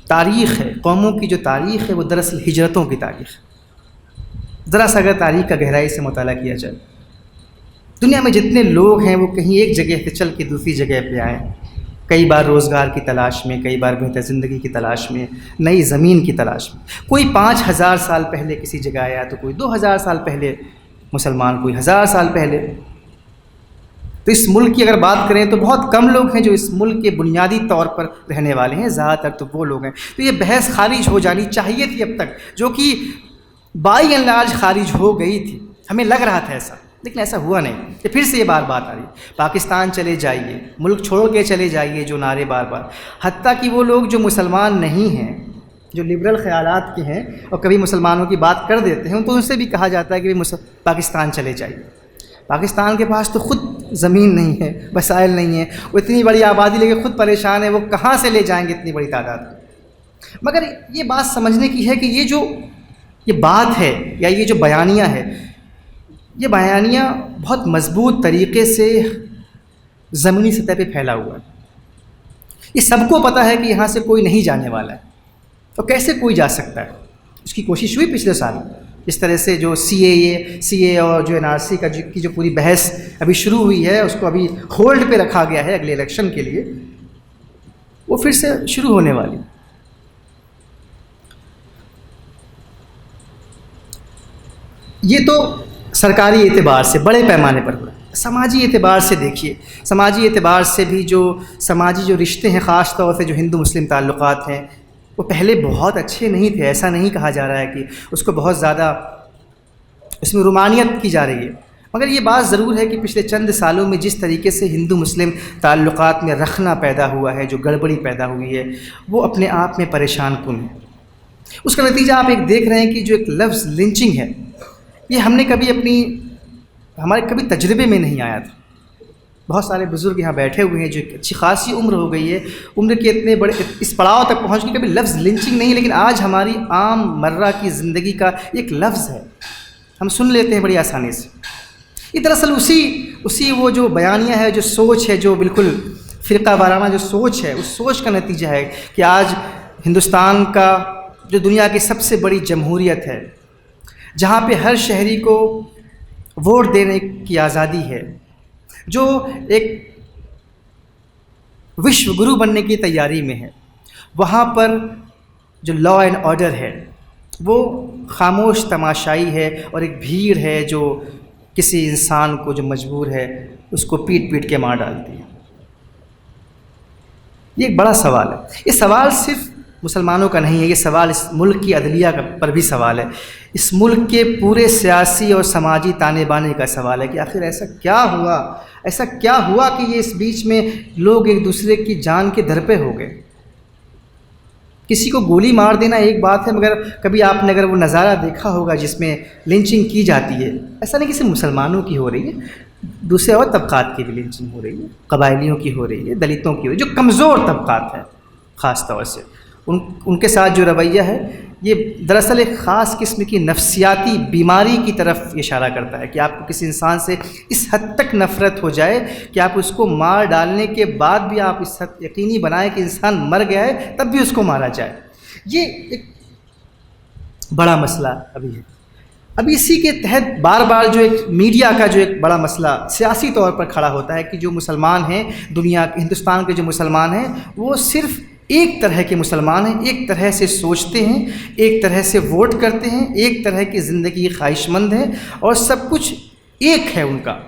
تاریخ ہے، قوموں کی جو تاریخ ہے، وہ دراصل ہجرتوں کی تاریخ ہے۔ ذرا سا اگر تاریخ کا گہرائی سے مطالعہ کیا جائے، دنیا میں جتنے لوگ ہیں وہ کہیں ایک جگہ سے چل کے دوسری جگہ پہ آئے، کئی بار روزگار کی تلاش میں، کئی بار بہتر زندگی کی تلاش میں، نئی زمین کی تلاش میں۔ کوئی 5000 سال پہلے کسی جگہ آیا تو کوئی 2000 سال پہلے مسلمان، کوئی 1000 سال پہلے۔ تو اس ملک کی اگر بات کریں تو بہت کم لوگ ہیں جو اس ملک کے بنیادی طور پر رہنے والے ہیں، زیادہ تر تو وہ لوگ ہیں۔ تو یہ بحث خارج ہو جانی چاہیے تھی اب تک، جو کہ بائی اینڈ لارج خارج ہو گئی تھی، ہمیں لگ رہا تھا ایسا، لیکن ایسا ہوا نہیں۔ کہ پھر سے یہ بات آ رہی ہے، پاکستان چلے جائیے، ملک چھوڑ کے چلے جائیے، جو نعرے بار حتیٰ کہ وہ لوگ جو مسلمان نہیں ہیں، جو لبرل خیالات کے ہیں اور کبھی مسلمانوں کی بات کر دیتے ہیں، تو ان سے بھی کہا جاتا ہے کہ پاکستان چلے جائیے۔ پاکستان کے پاس تو خود زمین نہیں ہے، وسائل نہیں ہیں، وہ اتنی بڑی آبادی لے کے خود پریشان ہے، وہ کہاں سے لے جائیں گے اتنی بڑی تعداد؟ مگر یہ بات سمجھنے کی ہے کہ یہ بات ہے یا یہ جو بیانیہ ہے، یہ بیانیہ بہت مضبوط طریقے سے زمینی سطح پہ پھیلا ہوا ہے۔ یہ سب کو پتہ ہے کہ یہاں سے کوئی نہیں جانے والا ہے، تو کیسے کوئی جا سکتا ہے؟ اس کی کوشش ہوئی پچھلے سال، اس طرح سے جو CAA اور جو NRC کی جو پوری بحث ابھی شروع ہوئی ہے، اس کو ابھی ہولڈ پہ رکھا گیا ہے اگلے الیکشن کے لیے، وہ پھر سے شروع ہونے والی۔ یہ تو سرکاری اعتبار سے بڑے پیمانے پر ہوا۔ سماجی اعتبار سے دیکھیے، سماجی اعتبار سے بھی جو سماجی جو رشتے ہیں، خاص طور سے جو ہندو مسلم تعلقات ہیں، وہ پہلے بہت اچھے نہیں تھے۔ ایسا نہیں کہا جا رہا ہے کہ اس کو بہت زیادہ اس میں رومانیت کی جا رہی ہے، مگر یہ بات ضرور ہے کہ پچھلے چند سالوں میں جس طریقے سے ہندو مسلم تعلقات میں رخنا پیدا ہوا ہے، جو گڑبڑی پیدا ہوئی ہے، وہ اپنے آپ میں پریشان کن ہے۔ اس کا نتیجہ آپ ایک دیکھ رہے ہیں کہ جو ایک لفظ لنچنگ ہے، یہ ہم نے ہمارے کبھی تجربے میں نہیں آیا تھا۔ بہت سارے بزرگ یہاں بیٹھے ہوئے ہیں جو ایک اچھی خاصی عمر ہو گئی ہے، عمر کے اتنے بڑے اس پڑاؤ تک پہنچ کے کبھی لفظ لنچنگ نہیں، لیکن آج ہماری عام مرہ کی زندگی کا ایک لفظ ہے، ہم سن لیتے ہیں بڑی آسانی سے۔ یہ دراصل اسی وہ جو بیانیہ ہے، جو سوچ ہے، جو بالکل فرقہ وارانہ جو سوچ ہے، اس سوچ کا نتیجہ ہے کہ آج ہندوستان کا جو دنیا کی سب سے بڑی جمہوریت ہے، جہاں پہ ہر شہری کو ووٹ دینے کی آزادی ہے، جو ایک وشو گرو بننے کی تیاری میں ہے، وہاں پر جو لا اینڈ آرڈر ہے وہ خاموش تماشائی ہے اور ایک بھیڑ ہے جو کسی انسان کو جو مجبور ہے اس کو پیٹ پیٹ کے مار ڈالتی ہے. یہ ایک بڑا سوال ہے. یہ سوال صرف مسلمانوں کا نہیں ہے، یہ سوال اس ملک کی عدلیہ پر بھی سوال ہے، اس ملک کے پورے سیاسی اور سماجی تانے بانے کا سوال ہے کہ آخر ایسا کیا ہوا کہ یہ اس بیچ میں لوگ ایک دوسرے کی جان کے در پہ ہو گئے. کسی کو گولی مار دینا ایک بات ہے، مگر کبھی آپ نے اگر وہ نظارہ دیکھا ہوگا جس میں لنچنگ کی جاتی ہے، ایسا نہیں کہ صرف مسلمانوں کی ہو رہی ہے، دوسرے اور طبقات کی بھی لنچنگ ہو رہی ہے، قبائلیوں کی ہو رہی ہے، دلتوں کی ہو رہی ہے، جو کمزور طبقات ہیں خاص طور سے ان کے ساتھ جو رویہ ہے یہ دراصل ایک خاص قسم کی نفسیاتی بیماری کی طرف اشارہ کرتا ہے کہ آپ کو کسی انسان سے اس حد تک نفرت ہو جائے کہ آپ اس کو مار ڈالنے کے بعد بھی آپ اس حد یقینی بنائیں کہ انسان مر گیا ہے تب بھی اس کو مارا جائے. یہ ایک بڑا مسئلہ ابھی ہے. ابھی اسی کے تحت بار بار جو ایک میڈیا کا جو ایک بڑا مسئلہ سیاسی طور پر کھڑا ہوتا ہے کہ جو مسلمان ہیں ہندوستان کے جو مسلمان ہیں وہ صرف ایک طرح کے مسلمان ہیں، ایک طرح سے سوچتے ہیں، ایک طرح سے ووٹ کرتے ہیں، ایک طرح کی زندگی خواہش مند ہیں اور سب کچھ ایک ہے ان کا.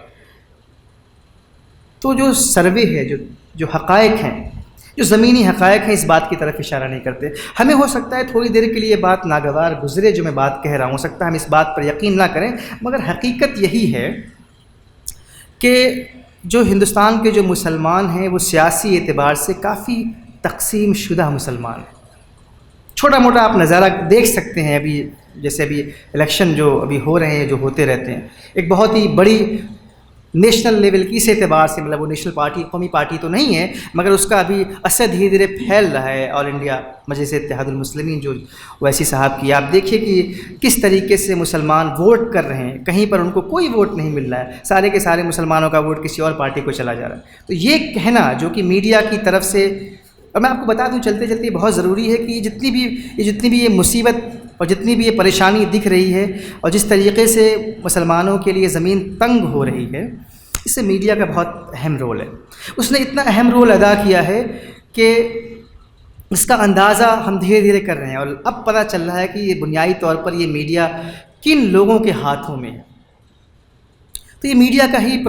تو جو سروے ہے، جو حقائق ہیں، جو زمینی حقائق ہیں، اس بات کی طرف اشارہ نہیں کرتے. ہمیں ہو سکتا ہے تھوڑی دیر کے لیے بات ناگوار گزرے جو میں بات کہہ رہا ہوں، ہو سکتا ہے ہم اس بات پر یقین نہ کریں، مگر حقیقت یہی ہے کہ جو ہندوستان کے جو مسلمان ہیں وہ سیاسی اعتبار سے کافی تقسیم شدہ مسلمان ہیں. چھوٹا موٹا آپ نظارہ دیکھ سکتے ہیں، ابھی جیسے ابھی الیکشن جو ابھی ہو رہے ہیں، جو ہوتے رہتے ہیں، ایک بہت ہی بڑی نیشنل لیول کی اس اعتبار سے، مطلب وہ نیشنل پارٹی قومی پارٹی تو نہیں ہے مگر اس کا ابھی اثر دھیرے دھیرے پھیل رہا ہے. آل انڈیا مجلس اتحاد المسلمین جو اویسی صاحب کی، آپ دیکھیے کہ کس طریقے سے مسلمان ووٹ کر رہے ہیں، کہیں پر ان کو کوئی ووٹ نہیں مل رہا ہے، سارے کے سارے مسلمانوں کا ووٹ کسی اور پارٹی کو چلا جا رہا ہے. تو یہ کہنا جو کہ میڈیا کی طرف سے، اور میں آپ کو بتا دوں چلتے چلتے بہت ضروری ہے کہ جتنی بھی یہ مصیبت اور جتنی بھی یہ پریشانی دکھ رہی ہے اور جس طریقے سے مسلمانوں کے لیے زمین تنگ ہو رہی ہے، اس سے میڈیا کا بہت اہم رول ہے. اس نے اتنا اہم رول ادا کیا ہے کہ اس کا اندازہ ہم دھیرے دھیرے کر رہے ہیں اور اب پتہ چل رہا ہے کہ یہ بنیادی طور پر یہ میڈیا کن لوگوں کے ہاتھوں میں ہے. تو یہ میڈیا کا ہی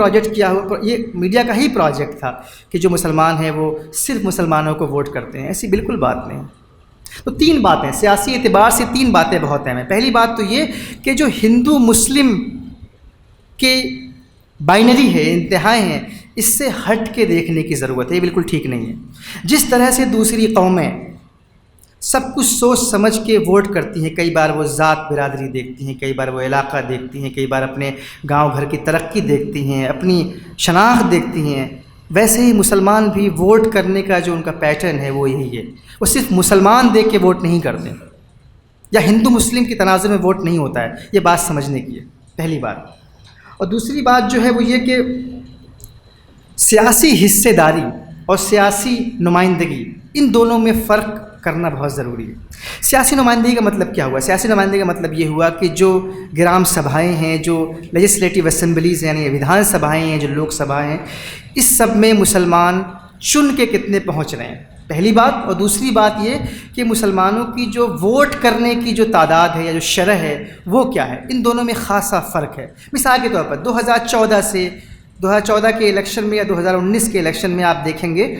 پروجیکٹ تھا کہ جو مسلمان ہیں وہ صرف مسلمانوں کو ووٹ کرتے ہیں. ایسی بالکل بات نہیں. تو 3 باتیں سیاسی اعتبار سے 3 باتیں بہت اہم ہیں. پہلی بات تو یہ کہ جو ہندو مسلم کے بائنری ہے، انتہائیں ہیں، اس سے ہٹ کے دیکھنے کی ضرورت ہے. یہ بالکل ٹھیک نہیں ہے. جس طرح سے دوسری قومیں سب کچھ سوچ سمجھ کے ووٹ کرتی ہیں، کئی بار وہ ذات برادری دیکھتی ہیں، کئی بار وہ علاقہ دیکھتی ہیں، کئی بار اپنے گاؤں گھر کی ترقی دیکھتی ہیں، اپنی شناخت دیکھتی ہیں، ویسے ہی مسلمان بھی ووٹ کرنے کا جو ان کا پیٹرن ہے وہ یہی ہے. وہ صرف مسلمان دیکھ کے ووٹ نہیں کرتے یا ہندو مسلم کی تناظر میں ووٹ نہیں ہوتا ہے. یہ بات سمجھنے کی ہے پہلی بات. اور دوسری بات جو ہے وہ یہ کہ سیاسی حصے داری اور سیاسی نمائندگی، ان دونوں میں فرق کرنا بہت ضروری ہے. سیاسی نمائندگی کا مطلب کیا ہوا؟ سیاسی نمائندگی کا مطلب یہ ہوا کہ جو گرام سبھائیں ہیں، جو لیجسلیٹو اسمبلیز یعنی ودھان سبھائیں ہیں، جو لوک سبھائیں ہیں، اس سب میں مسلمان چن کے کتنے پہنچ رہے ہیں، پہلی بات. اور دوسری بات یہ کہ مسلمانوں کی جو ووٹ کرنے کی جو تعداد ہے یا جو شرح ہے وہ کیا ہے. ان دونوں میں خاصا فرق ہے. مثال کے طور پر 2014 کے الیکشن میں یا 2019 کے الیکشن میں آپ دیکھیں گے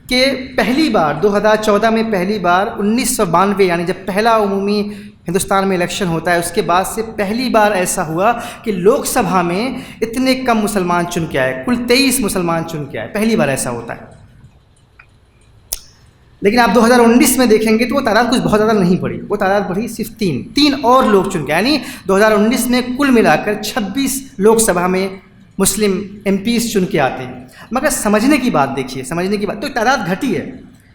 کہ پہلی بار 2014 میں پہلی بار 1992 یعنی جب پہلا عمومی ہندوستان میں الیکشن ہوتا ہے اس کے بعد سے پہلی بار ایسا ہوا کہ لوک سبھا میں اتنے کم مسلمان چن کے آئے، کل 23 مسلمان چن کے آئے. پہلی بار ایسا ہوتا ہے. لیکن آپ 2019 میں دیکھیں گے تو وہ تعداد کچھ بہت زیادہ نہیں بڑھی، وہ تعداد بڑھی صرف 3 اور لوگ چن کے، یعنی 2019 میں کل ملا کر 26 لوک سبھا میں مسلم ایم پیز چن کے آتے ہیں. مگر سمجھنے کی بات دیکھیے، سمجھنے کی بات تو تعداد گھٹی ہے،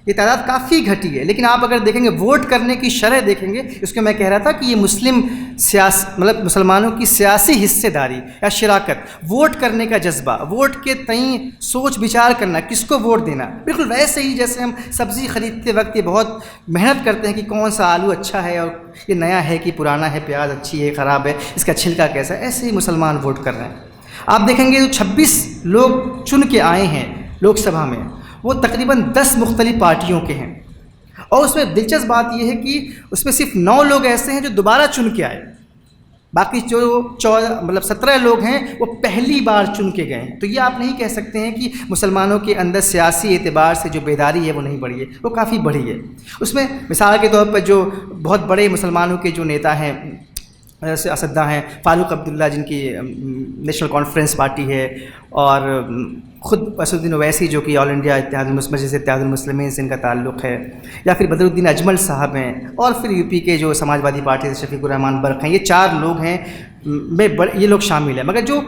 یہ تعداد کافی گھٹی ہے. لیکن آپ اگر دیکھیں گے ووٹ کرنے کی شرح دیکھیں گے، اس کو میں کہہ رہا تھا کہ یہ مطلب مسلمانوں کی سیاسی حصے داری یا شراکت، ووٹ کرنے کا جذبہ، ووٹ کے تئیں سوچ بچار کرنا، کس کو ووٹ دینا، بالکل ویسے ہی جیسے ہم سبزی خریدتے وقت یہ بہت محنت کرتے ہیں کہ کون سا آلو اچھا ہے اور یہ نیا ہے کہ پرانا ہے، پیاز اچھی ہے خراب ہے، اس کا چھلکا کیسا ہے، ایسے ہی مسلمان ووٹ کر رہے ہیں. آپ دیکھیں گے جو 26 لوگ چن کے آئے ہیں لوک سبھا میں وہ تقریباً 10 مختلف پارٹیوں کے ہیں. اور اس میں دلچسپ بات یہ ہے کہ اس میں صرف 9 لوگ ایسے ہیں جو دوبارہ چن کے آئے، باقی جو 17 لوگ ہیں وہ پہلی بار چن کے گئے ہیں۔ تو یہ آپ نہیں کہہ سکتے ہیں کہ مسلمانوں کے اندر سیاسی اعتبار سے جو بیداری ہے وہ نہیں بڑھی ہے، وہ کافی بڑھی ہے۔ اس میں مثال کے طور پر جو بہت بڑے مسلمانوں کے جو نیتا ہیں، جیسے اسدہ ہیں، فاروق عبداللہ جن کی نیشنل کانفرنس پارٹی ہے، اور خود اسد الدین اویسی جو کہ آل انڈیا مجلس اتحاد المسلمین سے ان کا تعلق ہے، یا پھر بدر الدین اجمل صاحب ہیں، اور پھر یو پی کے جو سماج وادی پارٹی سے شفیق الرحمان برق ہیں، یہ 4 لوگ ہیں، یہ لوگ شامل ہیں۔ مگر جو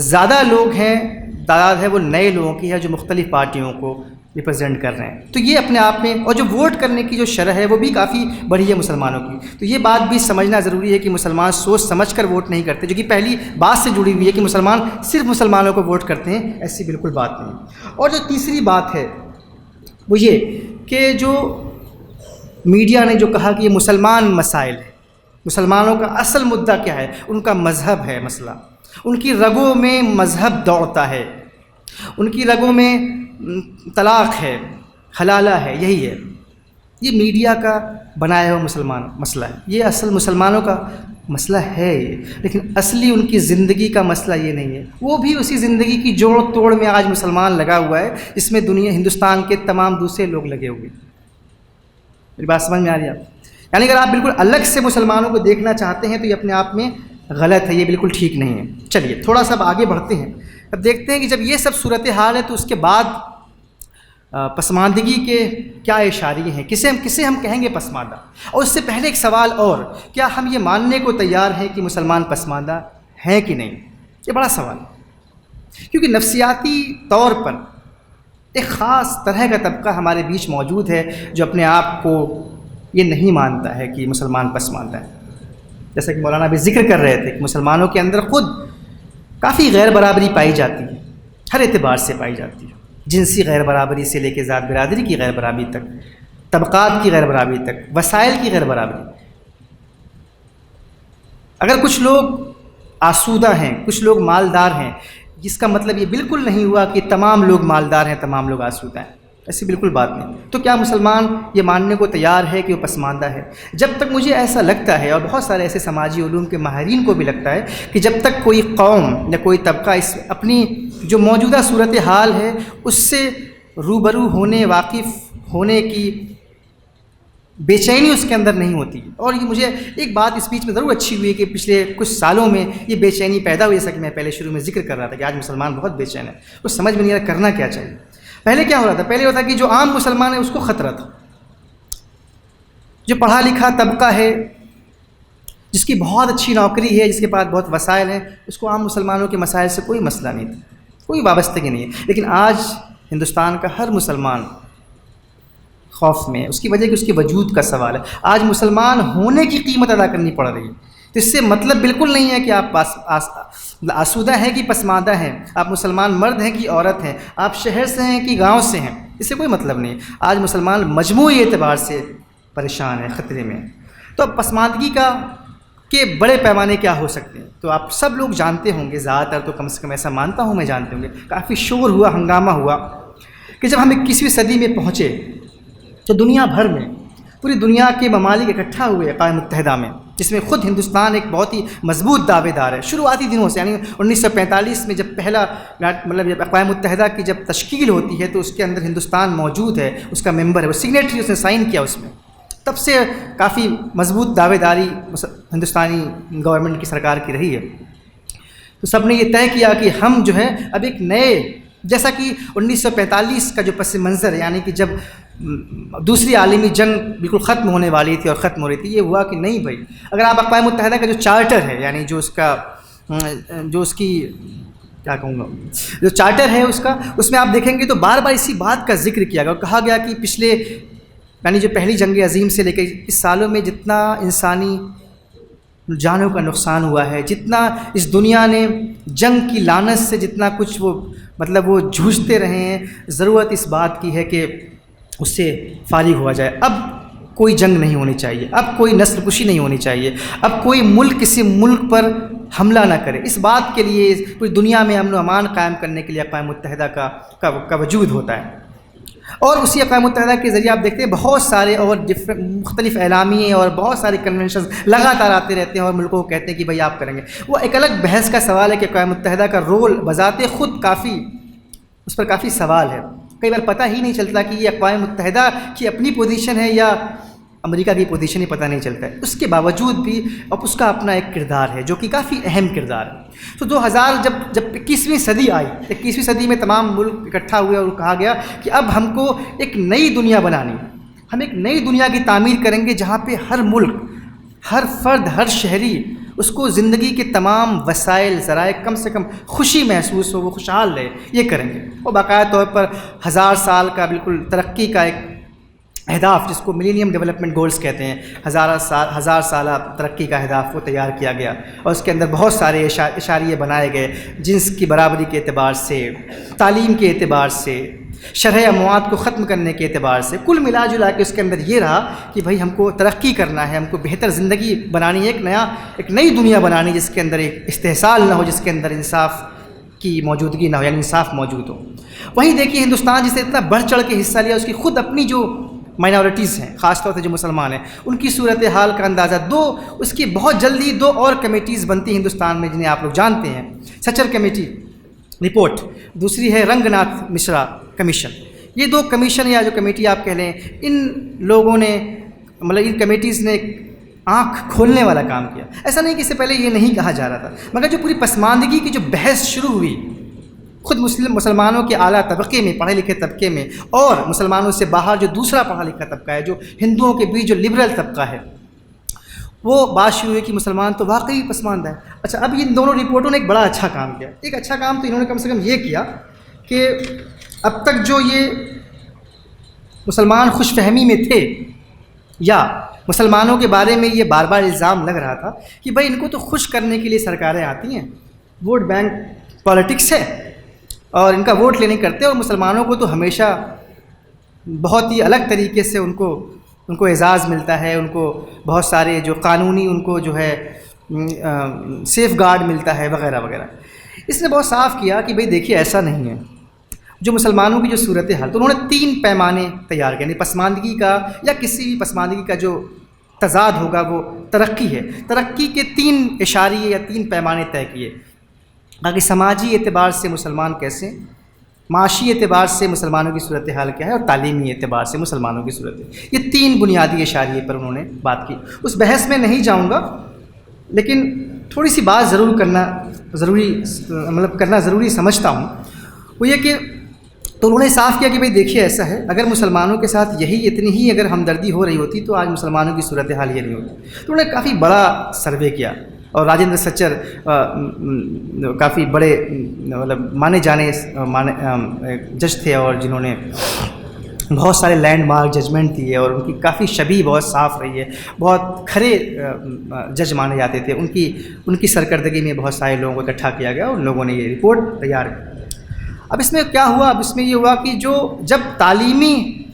زیادہ لوگ ہیں، تعداد ہے وہ نئے لوگوں کی ہے جو مختلف پارٹیوں کو ریپرزینٹ کر رہے ہیں۔ تو یہ اپنے آپ میں، اور جو ووٹ کرنے کی جو شرح ہے وہ بھی کافی بڑی ہے مسلمانوں کی۔ تو یہ بات بھی سمجھنا ضروری ہے کہ مسلمان سوچ سمجھ کر ووٹ نہیں کرتے، جو کہ پہلی بات سے جڑی ہوئی ہے کہ مسلمان صرف مسلمانوں کو ووٹ کرتے ہیں، ایسی بالکل بات نہیں۔ اور جو تیسری بات ہے وہ یہ کہ جو میڈیا نے جو کہا کہ یہ مسلمان مسائل ہے، مسلمانوں کا اصل مدعا کیا ہے؟ ان کا مذہب ہے مسئلہ، ان کی رگوں میں مذہب دوڑتا ہے، ان کی رگوں میں طلاق ہے، حلالہ ہے، یہی ہے۔ یہ میڈیا کا بنایا ہوا مسلمان مسئلہ ہے، یہ اصل مسلمانوں کا مسئلہ ہے یہ، لیکن اصلی ان کی زندگی کا مسئلہ یہ نہیں ہے۔ وہ بھی اسی زندگی کی جوڑ توڑ میں آج مسلمان لگا ہوا ہے جس میں ہندوستان کے تمام دوسرے لوگ لگے ہوئے۔ میری بات سمجھ میں آ رہی ہے آپ؟ یعنی اگر آپ بالکل الگ سے مسلمانوں کو دیکھنا چاہتے ہیں تو یہ اپنے آپ میں غلط ہے، یہ بالکل ٹھیک نہیں ہے۔ چلیے تھوڑا سا اب آگے بڑھتے ہیں، اب دیکھتے ہیں کہ جب یہ سب صورتحال ہے تو اس کے بعد پسماندگی کے کیا اشاریے ہیں، کسے ہم کہیں گے پسماندہ؟ اور اس سے پہلے ایک سوال اور، کیا ہم یہ ماننے کو تیار ہیں کہ مسلمان پسماندہ ہیں کہ نہیں؟ یہ بڑا سوال ہے، کیونکہ نفسیاتی طور پر ایک خاص طرح کا طبقہ ہمارے بیچ موجود ہے جو اپنے آپ کو یہ نہیں مانتا ہے کہ مسلمان پسماندہ ہے۔ جیسا کہ مولانا بھی ذکر کر رہے تھے کہ مسلمانوں کے اندر خود کافی غیر برابری پائی جاتی ہے، ہر اعتبار سے پائی جاتی ہے، جنسی غیر برابری سے لے کے ذات برادری کی غیر برابری تک، طبقات کی غیر برابری تک، وسائل کی غیر برابری۔ اگر کچھ لوگ آسودہ ہیں، کچھ لوگ مالدار ہیں، جس کا مطلب یہ بالکل نہیں ہوا کہ تمام لوگ مالدار ہیں، تمام لوگ آسودہ ہیں، ایسی بالکل بات نہیں۔ تو کیا مسلمان یہ ماننے کو تیار ہے کہ وہ پسماندہ ہے؟ جب تک مجھے ایسا لگتا ہے، اور بہت سارے ایسے سماجی علوم کے ماہرین کو بھی لگتا ہے، کہ جب تک کوئی قوم یا کوئی طبقہ اس اپنی جو موجودہ صورتحال ہے اس سے روبرو ہونے، واقف ہونے کی بے چینی اس کے اندر نہیں ہوتی۔ اور یہ مجھے ایک بات اس بیچ میں ضرور اچھی ہوئی کہ پچھلے کچھ سالوں میں یہ بے چینی پیدا ہوئی، جیسا کہ میں پہلے شروع میں ذکر کر رہا تھا کہ آج مسلمان بہت بے چین ہے، کچھ سمجھ میں نہیں آ رہا کرنا کیا چاہیے۔ پہلے کیا ہو رہا تھا؟ پہلے ہوتا کہ جو عام مسلمان ہے اس کو خطرہ تھا، جو پڑھا لکھا طبقہ ہے، جس کی بہت اچھی نوکری ہے، جس کے پاس بہت وسائل ہیں، اس کو عام مسلمانوں کے مسائل سے کوئی مسئلہ نہیں تھا، کوئی وابستگی نہیں ہے۔ لیکن آج ہندوستان کا ہر مسلمان خوف میں ہے، اس کی وجہ کہ اس کے وجود کا سوال ہے۔ آج مسلمان ہونے کی قیمت ادا کرنی پڑ رہی ہے۔ تو اس سے مطلب بالکل نہیں ہے کہ آپ آسودہ ہیں کہ پسماندہ ہیں، آپ مسلمان مرد ہیں کہ عورت ہیں، آپ شہر سے ہیں کہ گاؤں سے ہیں، اس سے کوئی مطلب نہیں۔ آج مسلمان مجموعی اعتبار سے پریشان ہے، خطرے میں۔ تو اب پسماندگی کے بڑے پیمانے کیا ہو سکتے ہیں؟ تو آپ سب لوگ جانتے ہوں گے، زیادہ تر تو کم سے کم ایسا مانتا ہوں میں جانتے ہوں گے، کافی شور ہوا، ہنگامہ ہوا کہ جب ہم 21ویں صدی میں پہنچے تو دنیا بھر میں، پوری دنیا کے ممالک اکٹھا ہوئے اقوام متحدہ میں، جس میں خود ہندوستان ایک بہت ہی مضبوط دعوے دار ہے شروعاتی دنوں سے، یعنی 1945 میں جب پہلا جب اقوام متحدہ کی جب تشکیل ہوتی ہے تو اس کے اندر ہندوستان موجود ہے، اس کا ممبر ہے، وہ سگنیٹری، اس نے سائن کیا اس میں۔ تب سے کافی مضبوط دعوے داری ہندوستانی گورنمنٹ کی سرکار کی رہی ہے۔ تو سب نے یہ طے کیا کہ ہم جو ہے اب ایک نئے، جیسا کہ 1945 کا جو پس منظر ہے، یعنی کہ جب دوسری عالمی جنگ بالکل ختم ہونے والی تھی اور ختم ہو رہی تھی، یہ ہوا کہ نہیں بھائی، اگر آپ اقوام متحدہ کا جو چارٹر ہے، یعنی جو اس کی کیا کہوں گا، جو چارٹر ہے اس میں آپ دیکھیں گے تو بار بار اسی بات کا ذکر کیا گیا اور کہا گیا کہ پچھلے، یعنی جو پہلی جنگ عظیم سے لے کے اس سالوں میں جتنا انسانی جانوں کا نقصان ہوا ہے، جتنا اس دنیا نے جنگ کی لعنت سے جتنا کچھ وہ جھوجتے رہے ہیں، ضرورت اس بات کی ہے کہ اس سے فارغ ہوا جائے۔ اب کوئی جنگ نہیں ہونی چاہیے، اب کوئی نسل کشی نہیں ہونی چاہیے، اب کوئی ملک کسی ملک پر حملہ نہ کرے۔ اس بات کے لیے پوری دنیا میں امن و امان قائم کرنے کے لیے اقوام متحدہ کا وجود ہوتا ہے۔ اور اسی اقوام متحدہ کے ذریعے آپ دیکھتے ہیں بہت سارے اور مختلف اعلامیے اور بہت سارے کنونشنز لگاتار آتے رہتے ہیں اور ملکوں کو کہتے ہیں کہ بھائی آپ کریں گے. وہ ایک الگ بحث کا سوال ہے کہ اقوام متحدہ کا رول بذات خود کافی اس پر کافی سوال ہے. کئی بار پتہ ہی نہیں چلتا کہ یہ اقوام متحدہ کی اپنی پوزیشن ہے یا امریکہ کی پوزیشن ہی پتہ نہیں چلتا ہے. اس کے باوجود بھی اب اس کا اپنا ایک کردار ہے جو کہ کافی اہم کردار ہے. تو 2000 جب 21ویں صدی آئی، 21ویں صدی میں تمام ملک اکٹھا ہوئے اور کہا گیا کہ اب ہم کو ایک نئی دنیا بنانی، ہم ایک نئی دنیا کی تعمیر کریں گے جہاں پہ ہر ملک، ہر فرد، ہر شہری اس کو زندگی کے تمام وسائل، ذرائع کم سے کم خوشی محسوس ہو، وہ خوشحال رہے. یہ کریں گے. اور باقاعدہ طور پر 1000 سال کا بالکل ترقی کا ایک اہداف جس کو ملینیم ڈیولپمنٹ گولز کہتے ہیں، 1000 سالہ ترقی کا اہداف وہ تیار کیا گیا اور اس کے اندر بہت سارے اشاریے بنائے گئے، جنس کی برابری کے اعتبار سے، تعلیم کے اعتبار سے، شرح اموات کو ختم کرنے کے اعتبار سے. کل ملا جلا کے اس کے اندر یہ رہا کہ بھائی ہم کو ترقی کرنا ہے، ہم کو بہتر زندگی بنانی ہے، ایک نئی دنیا بنانی جس کے اندر ایک استحصال نہ ہو، جس کے اندر انصاف کی موجودگی نہ ہو، یعنی انصاف موجود ہو. وہیں دیکھیے ہندوستان جسے اتنا بڑھ چڑھ کے حصہ لیا، اس کی خود اپنی جو مائنورٹیز ہیں، خاص طور سے جو مسلمان ہیں، ان کی صورتحال کا اندازہ اس کی بہت جلدی 2 اور کمیٹیز بنتی ہیں ہندوستان میں جنہیں آپ لوگ جانتے ہیں. سچر کمیٹی رپورٹ، دوسری ہے رنگ ناتھ مشرا کمیشن. یہ 2 کمیشن یا جو کمیٹی آپ کہہ لیں، ان لوگوں نے مطلب ان کمیٹیز نے آنکھ کھولنے والا کام کیا. ایسا نہیں کہ اس سے پہلے یہ نہیں کہا جا رہا تھا، مگر جو پوری پسماندگی کی جو بحث شروع ہوئی خود مسلمانوں کے اعلیٰ طبقے میں، پڑھے لکھے طبقے میں، اور مسلمانوں سے باہر جو دوسرا پڑھا لکھا طبقہ ہے، جو ہندوؤں کے بیچ جو لبرل طبقہ ہے، وہ بات شروع ہوئی کہ مسلمان تو واقعی پسماندہ ہے. اچھا، اب ان دونوں رپورٹوں نے ایک بڑا اچھا کام کیا. ایک اچھا کام تو انہوں نے کم سے کم یہ کیا کہ اب تک جو یہ مسلمان خوش فہمی میں تھے یا مسلمانوں کے بارے میں یہ بار بار الزام لگ رہا تھا کہ بھائی ان کو تو خوش کرنے کے لیے سرکاریں آتی ہیں، ووٹ بینک پالیٹکس ہے اور ان کا ووٹ لینے کرتے، اور مسلمانوں کو تو ہمیشہ بہت ہی الگ طریقے سے ان کو اعزاز ملتا ہے، ان کو بہت سارے جو قانونی ان کو جو ہے سیف گارڈ ملتا ہے وغیرہ وغیرہ. اس نے بہت صاف کیا کہ بھئی دیکھیے ایسا نہیں ہے. جو مسلمانوں کی جو صورتحال، تو انہوں نے 3 پیمانے تیار کیے، یعنی پسماندگی کا یا کسی بھی پسماندگی کا جو تضاد ہوگا وہ ترقی ہے. ترقی کے 3 اشاریے یا 3 پیمانے طے کیے. باقی سماجی اعتبار سے مسلمان کیسے، معاشی اعتبار سے مسلمانوں کی صورتحال کیا ہے، اور تعلیمی اعتبار سے مسلمانوں کی صورتحال. یہ 3 بنیادی اشاریے پر انہوں نے بات کی. اس بحث میں نہیں جاؤں گا، لیکن تھوڑی سی بات ضرور کرنا ضروری سمجھتا ہوں. وہ یہ کہ تو انہوں نے صاف کیا کہ بھئی دیکھیے ایسا ہے، اگر مسلمانوں کے ساتھ اتنی ہی اگر ہمدردی ہو رہی ہوتی تو آج مسلمانوں کی صورتحال یہ نہیں ہوتی. تو انہوں نے کافی بڑا سروے کیا، اور راجندر سچر کافی بڑے مطلب مانے جانے جج تھے، اور جنہوں نے بہت سارے لینڈ مارک ججمنٹ دیے، اور ان کی کافی شبیہ بہت صاف رہی ہے، بہت کھرے جج مانے جاتے تھے. ان کی سرکردگی میں بہت سارے لوگوں کو اکٹھا کیا گیا اور لوگوں نے یہ رپورٹ تیار کی. اب اس میں کیا ہوا؟ اب اس میں یہ ہوا کہ جب تعلیمی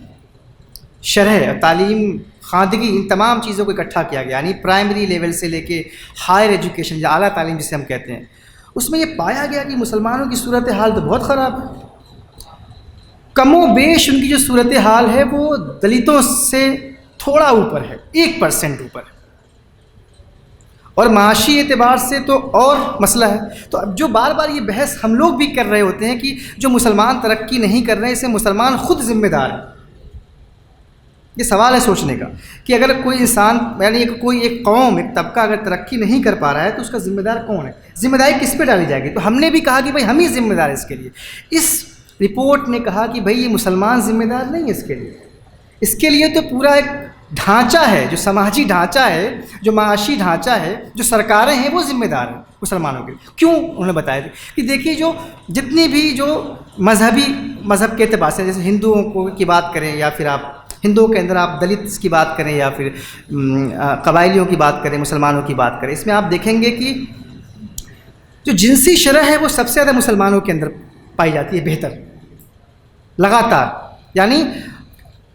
شرح، تعلیم، خواندگی، ان تمام چیزوں کو اکٹھا کیا گیا، یعنی پرائمری لیول سے لے کے ہائر ایجوکیشن یا اعلیٰ تعلیم جسے ہم کہتے ہیں، اس میں یہ پایا گیا کہ مسلمانوں کی صورتحال تو بہت خراب ہے. کم و بیش ان کی جو صورتحال ہے وہ دلتوں سے تھوڑا اوپر ہے، 1% اوپر ہے، اور معاشی اعتبار سے تو اور مسئلہ ہے. تو اب جو بار بار یہ بحث ہم لوگ بھی کر رہے ہوتے ہیں کہ جو مسلمان ترقی نہیں کر رہے، اسے مسلمان خود ذمہ دار ہے. یہ سوال ہے سوچنے کا کہ اگر کوئی انسان، یعنی کوئی ایک قوم، ایک طبقہ اگر ترقی نہیں کر پا رہا ہے تو اس کا ذمہ دار کون ہے؟ ذمہ داری کس پہ ڈالی جائے گی؟ تو ہم نے بھی کہا کہ بھائی ہم ہی ذمہ دار ہیں اس کے لیے. اس رپورٹ نے کہا کہ بھائی یہ مسلمان ذمہ دار نہیں ہے اس کے لیے. اس کے لیے تو پورا ایک ڈھانچہ ہے، جو سماجی ڈھانچہ ہے، جو معاشی ڈھانچہ ہے، جو سرکاریں ہیں، وہ ذمہ دار ہیں مسلمانوں کے لیے. کیوں؟ انہوں نے بتایا تھا کہ دیکھیے جتنی بھی جو مذہب کے اعتبار سے، جیسے ہندوؤں کی بات کریں، یا پھر آپ ہندوؤں کے اندر آپ دلت کی بات کریں، یا پھر قبائلیوں کی بات کریں، مسلمانوں کی بات کریں، اس میں آپ دیکھیں گے کہ جو جنسی شرح ہے وہ سب سے زیادہ مسلمانوں کے اندر پائی جاتی ہے، بہتر لگاتار. یعنی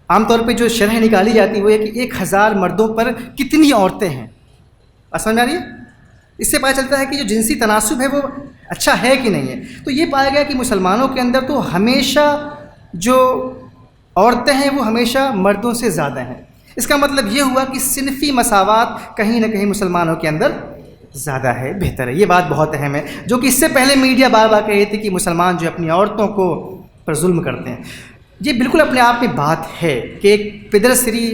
عام طور پہ جو شرح نکالی جاتی ہے وہ ہے کہ 1000 مردوں پر کتنی عورتیں ہیں. سمجھ آ رہی ہے؟ اس سے پتہ چلتا ہے کہ جو جنسی تناسب ہے وہ اچھا ہے کہ نہیں ہے. تو یہ پایا گیا کہ مسلمانوں کے اندر تو ہمیشہ جو عورتیں ہیں وہ ہمیشہ مردوں سے زیادہ ہیں۔ اس کا مطلب یہ ہوا کہ صنفی مساوات کہیں نہ کہیں مسلمانوں کے اندر زیادہ ہے، بہتر ہے۔ یہ بات بہت اہم ہے، جو کہ اس سے پہلے میڈیا بار بار کہہ رہی تھی کہ مسلمان جو اپنی عورتوں کو پر ظلم کرتے ہیں۔ یہ بالکل اپنے آپ میں بات ہے کہ ایک پدرسری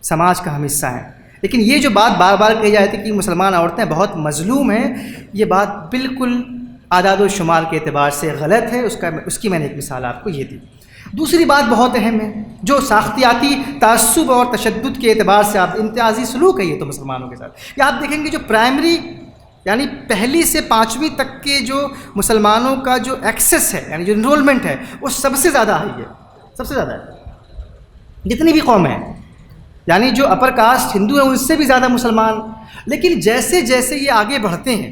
سماج کا ہم حصہ ہیں، لیکن یہ جو بات بار بار کہی جاتی ہے کہ مسلمان عورتیں بہت مظلوم ہیں، یہ بات بالکل اعداد و شمار کے اعتبار سے غلط ہے۔ اس کی میں نے ایک مثال آپ کو یہ دی۔ دوسری بات بہت اہم ہے، جو ساختیاتی تعصب اور تشدد کے اعتبار سے آپ امتیازی سلوک ہے یہ تو مسلمانوں کے ساتھ، کہ آپ دیکھیں گے جو پرائمری یعنی پہلی سے 5ویں تک کے جو مسلمانوں کا جو ایکسس ہے، یعنی جو انرولمنٹ ہے، وہ سب سے زیادہ ہائی ہے، سب سے زیادہ ہے جتنی بھی قوم ہیں، یعنی جو اپر کاسٹ ہندو ہیں ان سے بھی زیادہ مسلمان۔ لیکن جیسے جیسے یہ آگے بڑھتے ہیں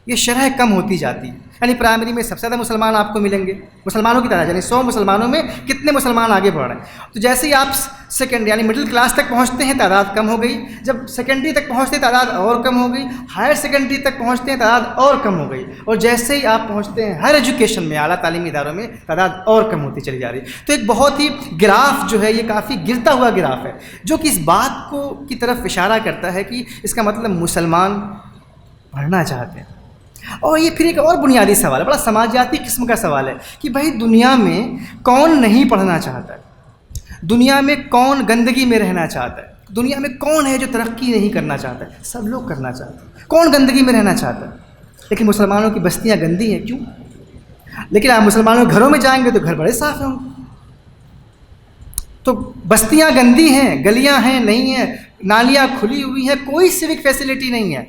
یہ شرح کم ہوتی جاتی ہے، یعنی پرائمری میں سب سے زیادہ مسلمان آپ کو ملیں گے، مسلمانوں کی تعداد، یعنی 100 مسلمانوں میں کتنے مسلمان آگے بڑھ رہے ہیں۔ تو جیسے ہی آپ سیکنڈ یعنی مڈل کلاس تک پہنچتے ہیں تعداد کم ہو گئی، جب سیکنڈری تک پہنچتے ہیں تعداد اور کم ہو گئی، ہائر سیکنڈری تک پہنچتے ہیں تعداد اور کم ہو گئی، اور جیسے ہی آپ پہنچتے ہیں ہائر ایجوکیشن میں، اعلیٰ تعلیمی اداروں میں، تعداد اور کم ہوتی چلی جا رہی ہے۔ تو ایک بہت ہی گراف جو ہے یہ کافی گرتا ہوا گراف ہے، جو کہ اس بات کو کی طرف اشارہ کرتا ہے کہ اس کا مطلب مسلمان پڑھنا چاہتے ہیں۔ اور یہ پھر ایک اور بنیادی سوال ہے، بڑا سماجیاتی قسم کا سوال ہے کہ بھائی دنیا میں کون نہیں پڑھنا چاہتا ہے، دنیا میں کون گندگی میں رہنا چاہتا ہے، دنیا میں کون ہے جو ترقی نہیں کرنا چاہتا ہے؟ سب لوگ کرنا چاہتے ہیں، کون گندگی میں رہنا چاہتا ہے؟ لیکن مسلمانوں کی بستیاں گندی ہیں، کیوں؟ لیکن آپ مسلمانوں کے گھروں میں جائیں گے تو گھر بڑے صاف ہیں، تو بستیاں گندی ہیں، گلیاں ہیں نہیں ہیں، نالیاں کھلی ہوئی ہیں، کوئی سیوک فیسلٹی نہیں ہے،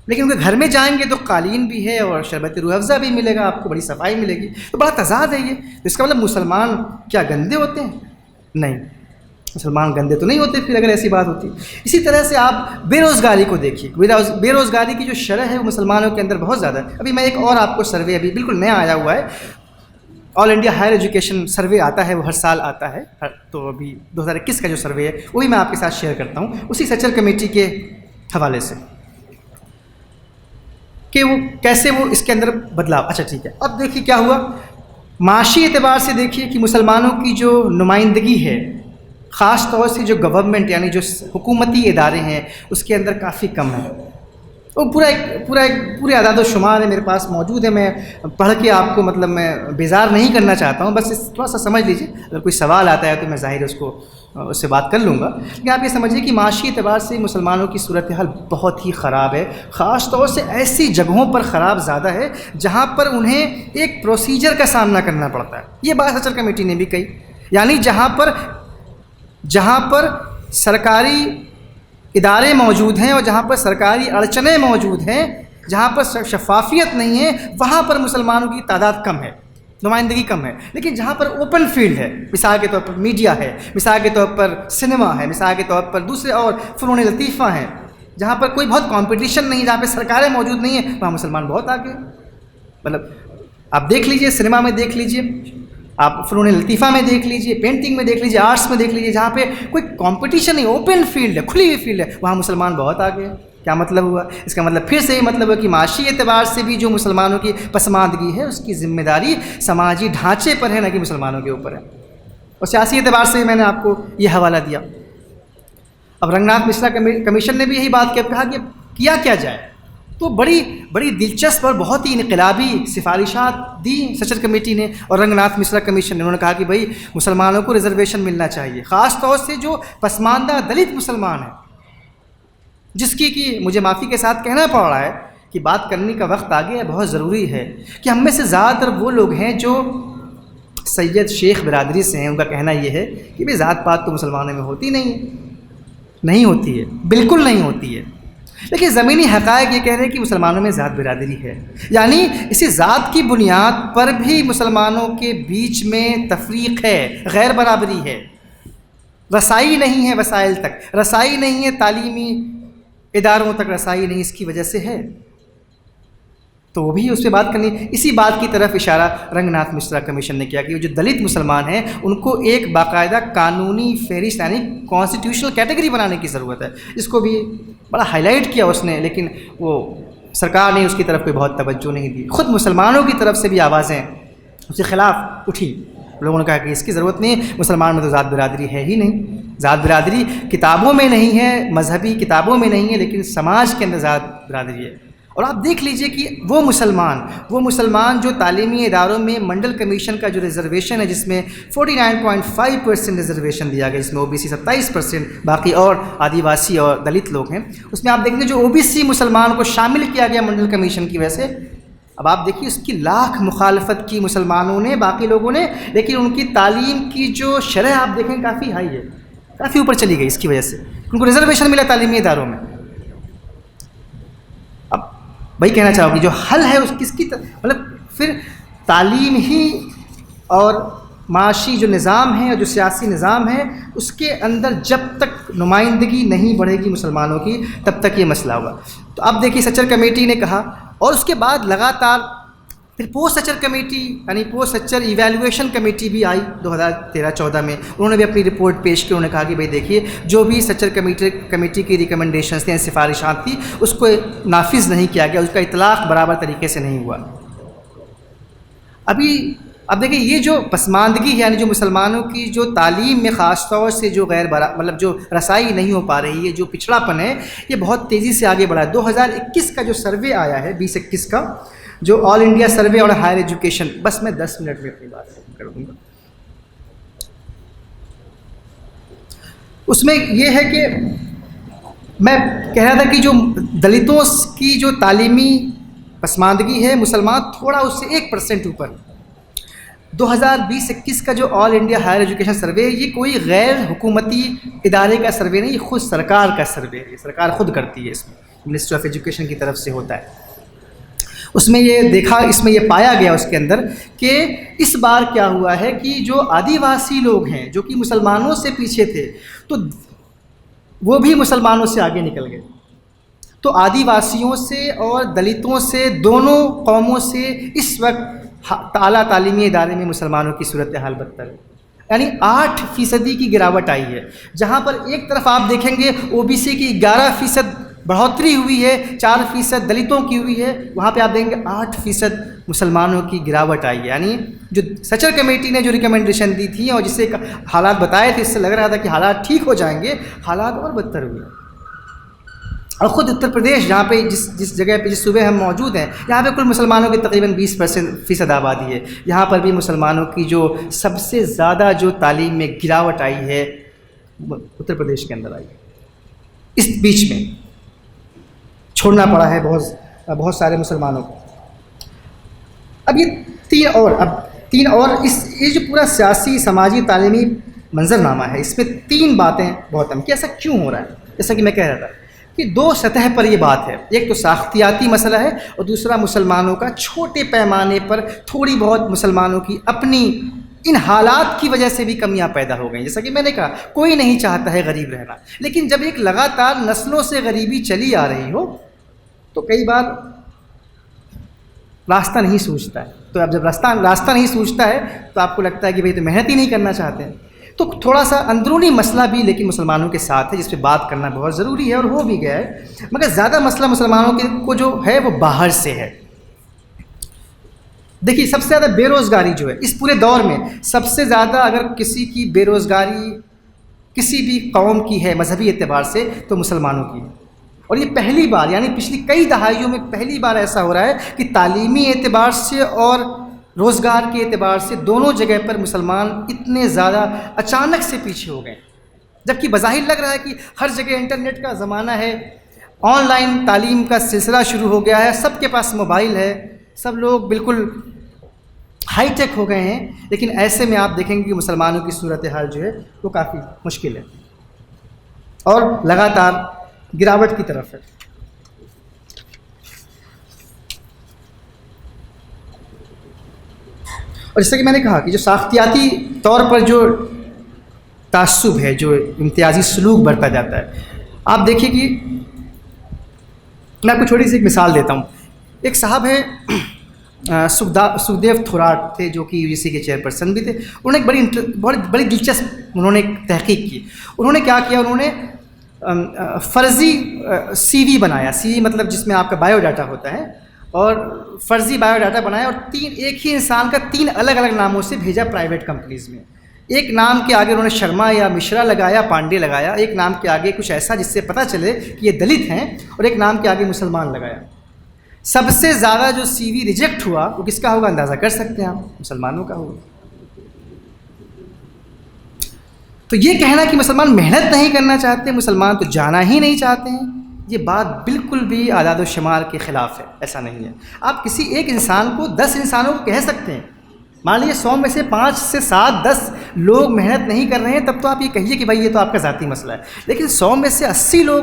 لیکن ان کے گھر میں جائیں گے تو قالین بھی ہے اور شربت روح افزا بھی ملے گا، آپ کو بڑی صفائی ملے گی۔ تو بڑا تضاد ہے یہ۔ اس کا مطلب مسلمان کیا گندے ہوتے ہیں؟ نہیں، مسلمان گندے تو نہیں ہوتے پھر اگر ایسی بات ہوتی۔ اسی طرح سے آپ بے روزگاری کو دیکھیے، بے روزگاری کی جو شرح ہے وہ مسلمانوں کے اندر بہت زیادہ ہے۔ ابھی میں ایک اور آپ کو سروے ابھی بالکل نیا آیا ہوا ہے، آل انڈیا ہائر ایجوکیشن سروے آتا ہے، وہ ہر سال آتا ہے، تو ابھی 2021 کا جو سروے ہے وہ بھی میں آپ کے ساتھ شیئر کرتا ہوں اسی سچر کمیٹی کے حوالے سے، کہ وہ کیسے وہ اس کے اندر بدلاؤ۔ اچھا ٹھیک ہے، اب دیکھیے کیا ہوا، معاشی اعتبار سے دیکھیے کہ مسلمانوں کی جو نمائندگی ہے خاص طور سے جو گورنمنٹ یعنی جو حکومتی ادارے ہیں اس کے اندر کافی کم ہے۔ وہ پورے اعداد و شمار ہے میرے پاس موجود ہے، میں پڑھ کے آپ کو مطلب میں بیزار نہیں کرنا چاہتا ہوں، بس تھوڑا سا سمجھ لیجیے، اگر کوئی سوال آتا ہے تو میں ظاہر اس سے بات کر لوں گا۔ لیکن آپ یہ سمجھیے کہ معاشی اعتبار سے مسلمانوں کی صورتحال بہت ہی خراب ہے، خاص طور سے ایسی جگہوں پر خراب زیادہ ہے جہاں پر انہیں ایک پروسیجر کا سامنا کرنا پڑتا ہے۔ یہ بات سچر کمیٹی نے بھی کہی، یعنی جہاں پر سرکاری ادارے موجود ہیں اور جہاں پر سرکاری اڑچنیں موجود ہیں، جہاں پر شفافیت نہیں ہے، وہاں پر مسلمانوں کی تعداد کم ہے، نمائندگی کم ہے۔ لیکن جہاں پر اوپن فیلڈ ہے، مثال کے طور پر میڈیا ہے، مثال کے طور پر سنیما ہے، مثال کے طور پر دوسرے اور فنون لطیفہ ہیں، جہاں پر کوئی بہت کمپٹیشن نہیں ہے، جہاں پہ سرکاریں موجود نہیں ہیں، وہاں مسلمان بہت آگے ہیں۔ مطلب آپ دیکھ لیجئے، سنیما میں دیکھ لیجئے، آپ فنون لطیفہ میں دیکھ لیجئے، پینٹنگ میں دیکھ لیجئے، آرٹس میں دیکھ لیجئے، جہاں پہ کوئی کمپٹیشن نہیں، اوپن فیلڈ ہے، کھلی ہوئی فیلڈ ہے، وہاں مسلمان بہت آگے ہیں۔ کیا مطلب ہوا؟ اس کا مطلب پھر سے یہ مطلب ہے کہ معاشی اعتبار سے بھی جو مسلمانوں کی پسماندگی ہے اس کی ذمہ داری سماجی ڈھانچے پر ہے، نہ کہ مسلمانوں کے اوپر ہے۔ اور سیاسی اعتبار سے میں نے آپ کو یہ حوالہ دیا۔ اب رنگناتھ مشرا کمیشن نے بھی یہی بات کہا کہ کیا جائے، تو بڑی دلچسپ اور بہت ہی انقلابی سفارشات دی سچر کمیٹی نے اور رنگناتھ مشرا کمیشن نے۔ انہوں نے کہا کہ بھائی مسلمانوں کو ریزرویشن ملنا چاہیے، خاص طور سے جو پسماندہ دلت مسلمان ہیں، جس کی کہ مجھے معافی کے ساتھ کہنا پڑ رہا ہے کہ بات کرنے کا وقت آ گیا ہے، بہت ضروری ہے کہ ہم میں سے زیادہ تر وہ لوگ ہیں جو سید شیخ برادری سے ہیں، ان کا کہنا یہ ہے کہ بھائی ذات پات تو مسلمانوں میں ہوتی نہیں ہوتی ہے، بالکل نہیں ہوتی ہے۔ لیکن زمینی حقائق یہ کہہ رہے ہیں کہ مسلمانوں میں ذات برادری ہے، یعنی اسی ذات کی بنیاد پر بھی مسلمانوں کے بیچ میں تفریق ہے، غیر برابری ہے، رسائی نہیں ہے وسائل تک، رسائی نہیں ہے تعلیمی اداروں تک، رسائی نہیں، اس کی وجہ سے ہے۔ تو وہ بھی اس پہ بات کرنی، اسی بات کی طرف اشارہ رنگناتھ مشرا کمیشن نے کیا کہ جو دلت مسلمان ہیں ان کو ایک باقاعدہ قانونی فہرست یعنی کانسٹیٹیوشنل کیٹیگری بنانے کی ضرورت ہے، جس کو بھی بڑا ہائی لائٹ کیا اس نے، لیکن وہ سرکار نے اس کی طرف کوئی بہت توجہ نہیں دی۔ خود مسلمانوں کی طرف سے بھی آوازیں اس کے خلاف اٹھی لوگوں نے کہا کہ اس کی ضرورت نہیں ہے، مسلمان میں تو ذات برادری ہے ہی نہیں، ذات برادری کتابوں میں نہیں ہے، مذہبی کتابوں میں نہیں ہے، لیکن سماج کے اندر ذات برادری ہے۔ اور آپ دیکھ لیجئے کہ وہ مسلمان جو تعلیمی اداروں میں منڈل کمیشن کا جو ریزرویشن ہے، جس میں 49.5% ریزرویشن دیا گیا، جس میں OBC 27%، باقی اور آدیواسی اور دلت لوگ ہیں، اس میں آپ دیکھیں گے جو OBC مسلمان کو شامل کیا گیا منڈل کمیشن کی وجہ سے، اب آپ دیکھیے اس کی لاکھ مخالفت کی مسلمانوں نے، باقی لوگوں نے، لیکن ان کی تعلیم کی جو شرح آپ دیکھیں کافی ہائی ہے، کافی اوپر چلی گئی اس کی وجہ سے، ان کو ریزرویشن ملا تعلیمی اداروں میں۔ اب وہی کہنا چاہو گی جو حل ہے اس کس کی مطلب پھر تعلیم ہی اور معاشی جو نظام ہے اور جو سیاسی نظام ہے اس کے اندر جب تک نمائندگی نہیں بڑھے گی مسلمانوں کی تب تک یہ مسئلہ ہوگا۔ تو اب دیکھیے سچر کمیٹی نے کہا، اور اس کے بعد لگاتار پھر پوسٹ سچر کمیٹی یعنی پوسٹ سچر ایویلویشن کمیٹی بھی آئی 2013-14 میں، انہوں نے بھی اپنی رپورٹ پیش کی، انہوں نے کہا کہ بھئی دیکھیے جو بھی سچر کمیٹی کی ریکمنڈیشنز تھیں، سفارشات تھیں، اس کو نافذ نہیں کیا گیا، اس کا اطلاق برابر طریقے سے نہیں ہوا۔ اب دیکھیں یہ جو پسماندگی ہے، یعنی جو مسلمانوں کی جو تعلیم میں خاص طور سے جو مطلب جو رسائی نہیں ہو پا رہی ہے، جو پچھڑا پن ہے، یہ بہت تیزی سے آگے بڑھا ہے۔ 2021 کا جو سروے آیا ہے، 2021 کا جو آل انڈیا سروے اور ہائر ایجوکیشن، بس میں 10 منٹ میں اپنی بات ختم کر دوں گا۔ اس میں یہ ہے کہ میں کہہ رہا تھا کہ جو دلتوں کی جو تعلیمی پسماندگی ہے، مسلمان تھوڑا اس سے 1% اوپر۔ 2020-21 کا جو آل انڈیا ہائر ایجوکیشن سروے، یہ کوئی غیر حکومتی ادارے کا سروے نہیں، یہ خود سرکار کا سروے ہے، سرکار خود کرتی ہے، اس میں منسٹری آف ایجوکیشن کی طرف سے ہوتا ہے۔ اس میں یہ پایا گیا اس کے اندر کہ اس بار کیا ہوا ہے کہ جو آدیواسی لوگ ہیں جو کہ مسلمانوں سے پیچھے تھے، تو وہ بھی مسلمانوں سے آگے نکل گئے۔ تو آدیواسیوں سے اور دلتوں سے، دونوں قوموں سے اس وقت اعلیٰ تعلیمی ادارے میں مسلمانوں کی صورتحال بدتر ہے، یعنی 8% کی گراوٹ آئی ہے۔ جہاں پر ایک طرف آپ دیکھیں گے OBC کی 11% بڑھوتری ہوئی ہے، 4% دلتوں کی ہوئی ہے، وہاں پہ آپ دیکھیں گے 8% مسلمانوں کی گراوٹ آئی ہے۔ یعنی جو سچر کمیٹی نے جو ریکمنڈیشن دی تھی اور جس سے حالات بتائے تھے، اس سے لگ رہا تھا کہ حالات ٹھیک ہو جائیں گے، حالات اور بدتر ہوئے۔ اور خود اتر پردیش جہاں پہ جس جگہ پہ جس صوبے ہم موجود ہیں، یہاں پہ کل مسلمانوں کی تقریباً 20% آبادی ہے، یہاں پر بھی مسلمانوں کی جو سب سے زیادہ جو تعلیم میں گراوٹ آئی ہے اتر پردیش کے اندر آئی ہے۔ اس بیچ میں چھوڑنا پڑا ہے بہت سارے مسلمانوں کو۔ اب یہ تین اور یہ جو پورا سیاسی سماجی تعلیمی منظرنامہ ہے، اس میں 3 باتیں بہت اہم کہ ایسا کیوں ہو رہا ہے۔ جیسا کہ میں کہہ رہا تھا کہ 2 سطح پر یہ بات ہے، ایک تو ساختیاتی مسئلہ ہے اور دوسرا مسلمانوں کا چھوٹے پیمانے پر تھوڑی بہت مسلمانوں کی اپنی ان حالات کی وجہ سے بھی کمیاں پیدا ہو گئیں۔ جیسا کہ میں نے کہا کوئی نہیں چاہتا ہے غریب رہنا، لیکن جب ایک لگاتار نسلوں سے غریبی چلی آ رہی ہو تو کئی بار راستہ نہیں سوچتا ہے۔ تو اب جب راستہ نہیں سوچتا ہے تو آپ کو لگتا ہے کہ بھئی تو محنت ہی نہیں کرنا چاہتے ہیں۔ تو تھوڑا سا اندرونی مسئلہ بھی لیکن مسلمانوں کے ساتھ ہے، جس پہ بات کرنا بہت ضروری ہے اور ہو بھی گیا ہے، مگر زیادہ مسئلہ مسلمانوں کو جو ہے وہ باہر سے ہے۔ دیکھیے سب سے زیادہ بے روزگاری جو ہے اس پورے دور میں، سب سے زیادہ اگر کسی کی بے روزگاری کسی بھی قوم کی ہے مذہبی اعتبار سے تو مسلمانوں کی ہے۔ اور یہ پہلی بار یعنی پچھلی کئی دہائیوں میں پہلی بار ایسا ہو رہا ہے کہ تعلیمی اعتبار سے اور روزگار کے اعتبار سے دونوں جگہ پر مسلمان اتنے زیادہ اچانک سے پیچھے ہو گئے، جبکہ بظاہر لگ رہا ہے کہ ہر جگہ انٹرنیٹ کا زمانہ ہے، آن لائن تعلیم کا سلسلہ شروع ہو گیا ہے، سب کے پاس موبائل ہے، سب لوگ بالکل ہائی ٹیک ہو گئے ہیں، لیکن ایسے میں آپ دیکھیں گے کہ مسلمانوں کی صورتحال جو ہے وہ کافی مشکل ہے اور لگاتار گراوٹ کی طرف ہے۔ اور جیسا کہ میں نے کہا کہ جو ساختیاتی طور پر جو تعصب ہے، جو امتیازی سلوک برتا جاتا ہے، آپ دیکھیے کہ میں آپ کو چھوٹی سی ایک مثال دیتا ہوں۔ ایک صاحب ہے سکھدیو تھوراٹ تھے جو کہ UGC کے چیئرپرسن بھی تھے، انہوں نے ایک بڑی دلچسپ تحقیق کی۔ انہوں نے کیا کیا، انہوں نے فرضی CV بنایا، CV مطلب جس میں آپ کا بایو ڈاٹا ہوتا ہے، اور فرضی بایو ڈاٹا بنایا اور ایک ہی انسان کا 3 الگ الگ ناموں سے بھیجا پرائیویٹ کمپنیز میں. ایک نام کے آگے انہوں نے شرما یا مشرا لگایا، پانڈے لگایا، ایک نام کے آگے کچھ ایسا جس سے پتہ چلے کہ یہ دلت ہیں، اور ایک نام کے آگے مسلمان لگایا. سب سے زیادہ جو سی وی ریجیکٹ ہوا وہ کس کا ہوگا اندازہ کر سکتے ہیں آپ، مسلمانوں کا ہوگا. تو یہ کہنا کہ مسلمان محنت نہیں کرنا چاہتے، مسلمان تو جانا ہی نہیں چاہتے ہیں، یہ بات بالکل بھی اعداد و شمار کے خلاف ہے. ایسا نہیں ہے. آپ کسی ایک انسان کو 10 انسانوں کو کہہ سکتے ہیں. مان لیجیے 100 میں سے 5 سے 7 10 لوگ محنت نہیں کر رہے ہیں، تب تو آپ یہ کہیے کہ بھائی یہ تو آپ کا ذاتی مسئلہ ہے. لیکن 100 میں سے 80 لوگ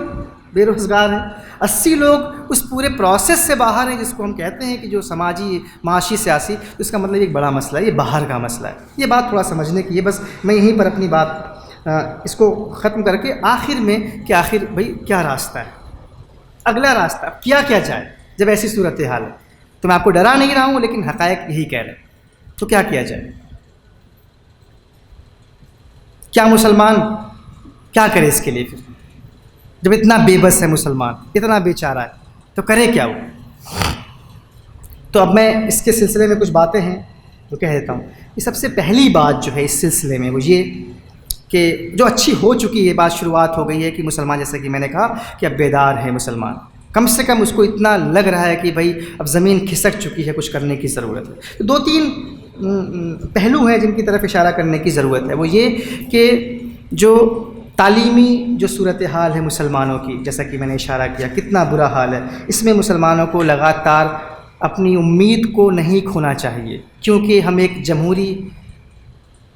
بے روزگار ہیں، 80 لوگ اس پورے پروسیس سے باہر ہیں جس کو ہم کہتے ہیں کہ جو سماجی معاشی سیاسی، تو اس کا مطلب ایک بڑا مسئلہ ہے، یہ باہر کا مسئلہ ہے. یہ بات تھوڑا سمجھنے کی ہے. بس میں یہیں پر اپنی بات اس کو ختم کر کے آخر میں کہ آخر بھائی کیا راستہ ہے، اگلا راستہ کیا جائے جب ایسی صورتحال ہے. تو میں آپ کو ڈرا نہیں رہا ہوں، لیکن حقائق یہی کہہ رہے ہیں. تو کیا جائے؟ کیا مسلمان کیا کرے اس کے لیے؟ پھر جب اتنا بے بس ہے مسلمان، اتنا بیچارہ ہے، تو کرے کیا وہ؟ تو اب میں اس کے سلسلے میں کچھ باتیں ہیں جو کہہ دیتا ہوں. یہ سب سے پہلی بات جو ہے اس سلسلے میں وہ یہ کہ جو اچھی ہو چکی ہے بات، شروعات ہو گئی ہے کہ مسلمان، جیسا کہ میں نے کہا کہ اب بیدار ہے مسلمان، کم سے کم اس کو اتنا لگ رہا ہے کہ بھائی اب زمین کھسک چکی ہے، کچھ کرنے کی ضرورت ہے. تو 2-3 پہلو ہیں جن کی طرف اشارہ کرنے کی ضرورت ہے. وہ یہ کہ جو تعلیمی جو صورتحال ہے مسلمانوں کی، جیسا کہ میں نے اشارہ کیا کتنا برا حال ہے، اس میں مسلمانوں کو لگاتار اپنی امید کو نہیں کھونا چاہیے، کیونکہ ہم ایک جمہوری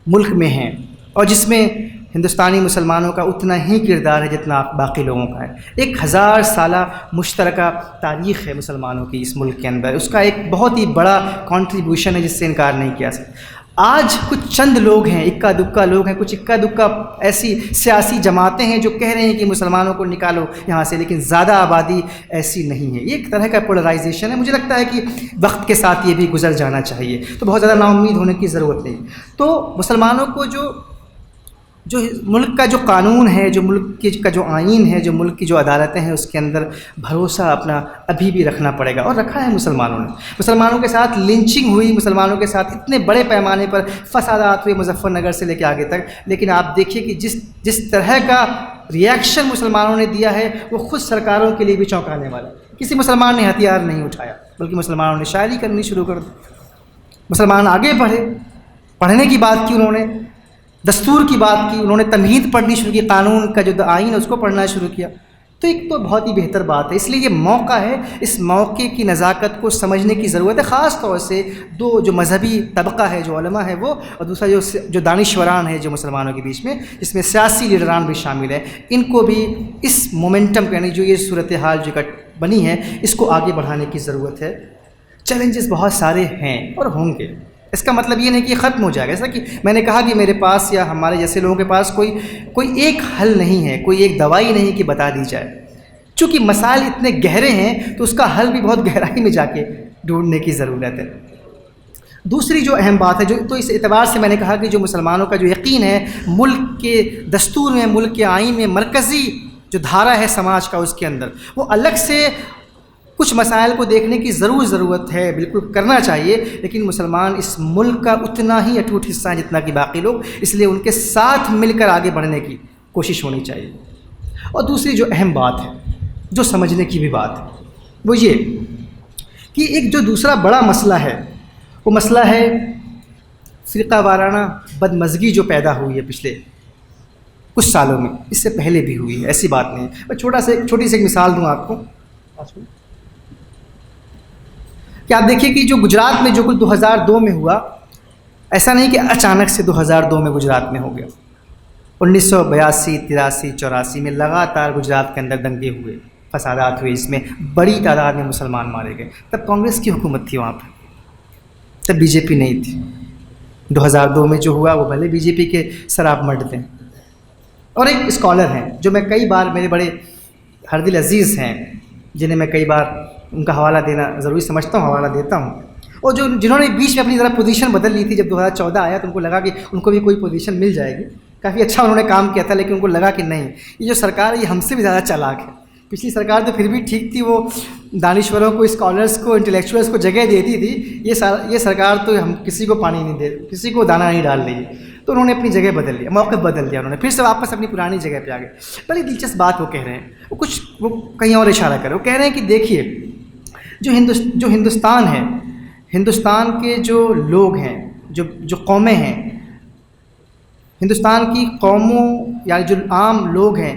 ملک میں ہیں اور جس میں ہندوستانی مسلمانوں کا اتنا ہی کردار ہے جتنا باقی لوگوں کا ہے. 1000 سالہ مشترکہ تاریخ ہے مسلمانوں کی اس ملک کے اندر، اس کا ایک بہت ہی بڑا کنٹریبیوشن ہے جس سے انکار نہیں کیا سکتا. آج کچھ چند لوگ ہیں، اکا دکا لوگ ہیں، کچھ اکا دکا ایسی سیاسی جماعتیں ہیں جو کہہ رہے ہیں کہ مسلمانوں کو نکالو یہاں سے، لیکن زیادہ آبادی ایسی نہیں ہے. یہ ایک طرح کا پولرائزیشن ہے. مجھے لگتا ہے کہ وقت کے ساتھ یہ بھی گزر جانا چاہیے، تو بہت زیادہ نا امید ہونے کی ضرورت نہیں. تو مسلمانوں کو جو ملک کا جو قانون ہے، جو ملک کا جو آئین ہے، جو ملک کی جو عدالتیں ہیں، اس کے اندر بھروسہ اپنا ابھی بھی رکھنا پڑے گا، اور رکھا ہے مسلمانوں نے. مسلمانوں کے ساتھ لنچنگ ہوئی، مسلمانوں کے ساتھ اتنے بڑے پیمانے پر فسادات ہوئے مظفر نگر سے لے کے آگے تک، لیکن آپ دیکھیے کہ جس طرح کا ریئیکشن مسلمانوں نے دیا ہے وہ خود سرکاروں کے لیے بھی چونکانے والا ہے. کسی مسلمان نے ہتھیار نہیں اٹھایا، بلکہ مسلمانوں نے شاعری کرنی شروع کر دی. مسلمان آگے بڑھے، پڑھنے کی بات کی انہوں نے، دستور کی بات کی انہوں نے، تمہید پڑھنی شروع کی، قانون کا جو آئین ہے اس کو پڑھنا شروع کیا. تو ایک تو بہت ہی بہتر بات ہے. اس لیے یہ موقع ہے، اس موقع کی نزاکت کو سمجھنے کی ضرورت ہے، خاص طور سے جو مذہبی طبقہ ہے، جو علماء ہے وہ، اور دوسرا جو دانشوران ہے جو مسلمانوں کے بیچ میں، جس میں سیاسی لیڈران بھی شامل ہیں، ان کو بھی اس مومنٹم یعنی جو یہ صورتحال جو بنی ہے اس کو آگے بڑھانے کی ضرورت ہے. چیلنجز بہت سارے ہیں اور ہوں گے، اس کا مطلب یہ نہیں کہ یہ ختم ہو جائے گا. ایسا کہ میں نے کہا کہ میرے پاس یا ہمارے جیسے لوگوں کے پاس کوئی ایک حل نہیں ہے، کوئی ایک دوائی نہیں کہ بتا دی جائے. چونکہ مسائل اتنے گہرے ہیں تو اس کا حل بھی بہت گہرائی میں جا کے ڈھونڈنے کی ضرورت ہے. دوسری جو اہم بات ہے تو اس اعتبار سے میں نے کہا کہ جو مسلمانوں کا جو یقین ہے ملک کے دستور میں، ملک کے آئین میں، مرکزی جو دھارا ہے سماج کا اس کے اندر، وہ الگ سے کچھ مسائل کو دیکھنے کی ضرورت ہے، بالکل کرنا چاہیے. لیکن مسلمان اس ملک کا اتنا ہی اٹوٹ حصہ ہے جتنا کہ باقی لوگ، اس لیے ان کے ساتھ مل کر آگے بڑھنے کی کوشش ہونی چاہیے. اور دوسری جو اہم بات ہے، جو سمجھنے کی بھی بات ہے، وہ یہ کہ ایک جو دوسرا بڑا مسئلہ ہے وہ مسئلہ ہے فرقہ وارانہ بدمزگی جو پیدا ہوئی ہے پچھلے کچھ سالوں میں. اس سے پہلے بھی ہوئی ہے، ایسی بات نہیں ہے. میں چھوٹی سی ایک مثال دوں آپ کو کہ آپ دیکھیے کہ جو گجرات میں جو کچھ 2002 میں ہوا، ایسا نہیں کہ اچانک سے 2002 میں گجرات میں ہو گیا. 1982، 83، 84 میں لگاتار گجرات کے اندر دنگے ہوئے، فسادات ہوئے، اس میں بڑی تعداد میں مسلمان مارے گئے. تب کانگریس کی حکومت تھی وہاں پہ، تب بی جے پی نہیں تھی. 2002 میں جو ہوا وہ بھلے بی جے پی کے سراب مرد تھے. اور ایک اسکالر ہیں جو میں کئی بار، میرے بڑے ہر دل عزیز ہیں، جنہیں میں کئی بار ان کا حوالہ دینا ضروری سمجھتا ہوں، حوالہ دیتا ہوں، اور جنہوں نے بیچ میں اپنی ذرا پوزیشن بدل لی تھی. جب 2014 آیا تو ان کو لگا کہ ان کو بھی کوئی پوزیشن مل جائے گی، کافی اچھا انہوں نے کام کیا تھا، لیکن ان کو لگا کہ نہیں، یہ جو سرکار ہے یہ ہم سے بھی زیادہ چالاک ہے. پچھلی سرکار تو پھر بھی ٹھیک تھی، وہ دانشوروں کو، اسکالرس کو، انٹلیکچوئلس کو جگہ دیتی تھی. یہ سرکار تو ہم کسی کو پانی نہیں دے، کسی کو دانہ نہیں ڈال رہی. تو انہوں نے اپنی جگہ بدل لیا، موقف بدل دیا، انہوں نے پھر سے واپس اپنی پرانی جگہ پہ آ گئے. بڑی دلچسپ بات وہ کہہ رہے ہیں، وہ کہیں اور اشارہ کر رہے ہیں. وہ کہہ رہے ہیں کہ دیکھیے جو ہندوستان ہے، ہندوستان کے جو لوگ ہیں، جو قومیں ہیں، ہندوستان کی قوموں یعنی جو عام لوگ ہیں،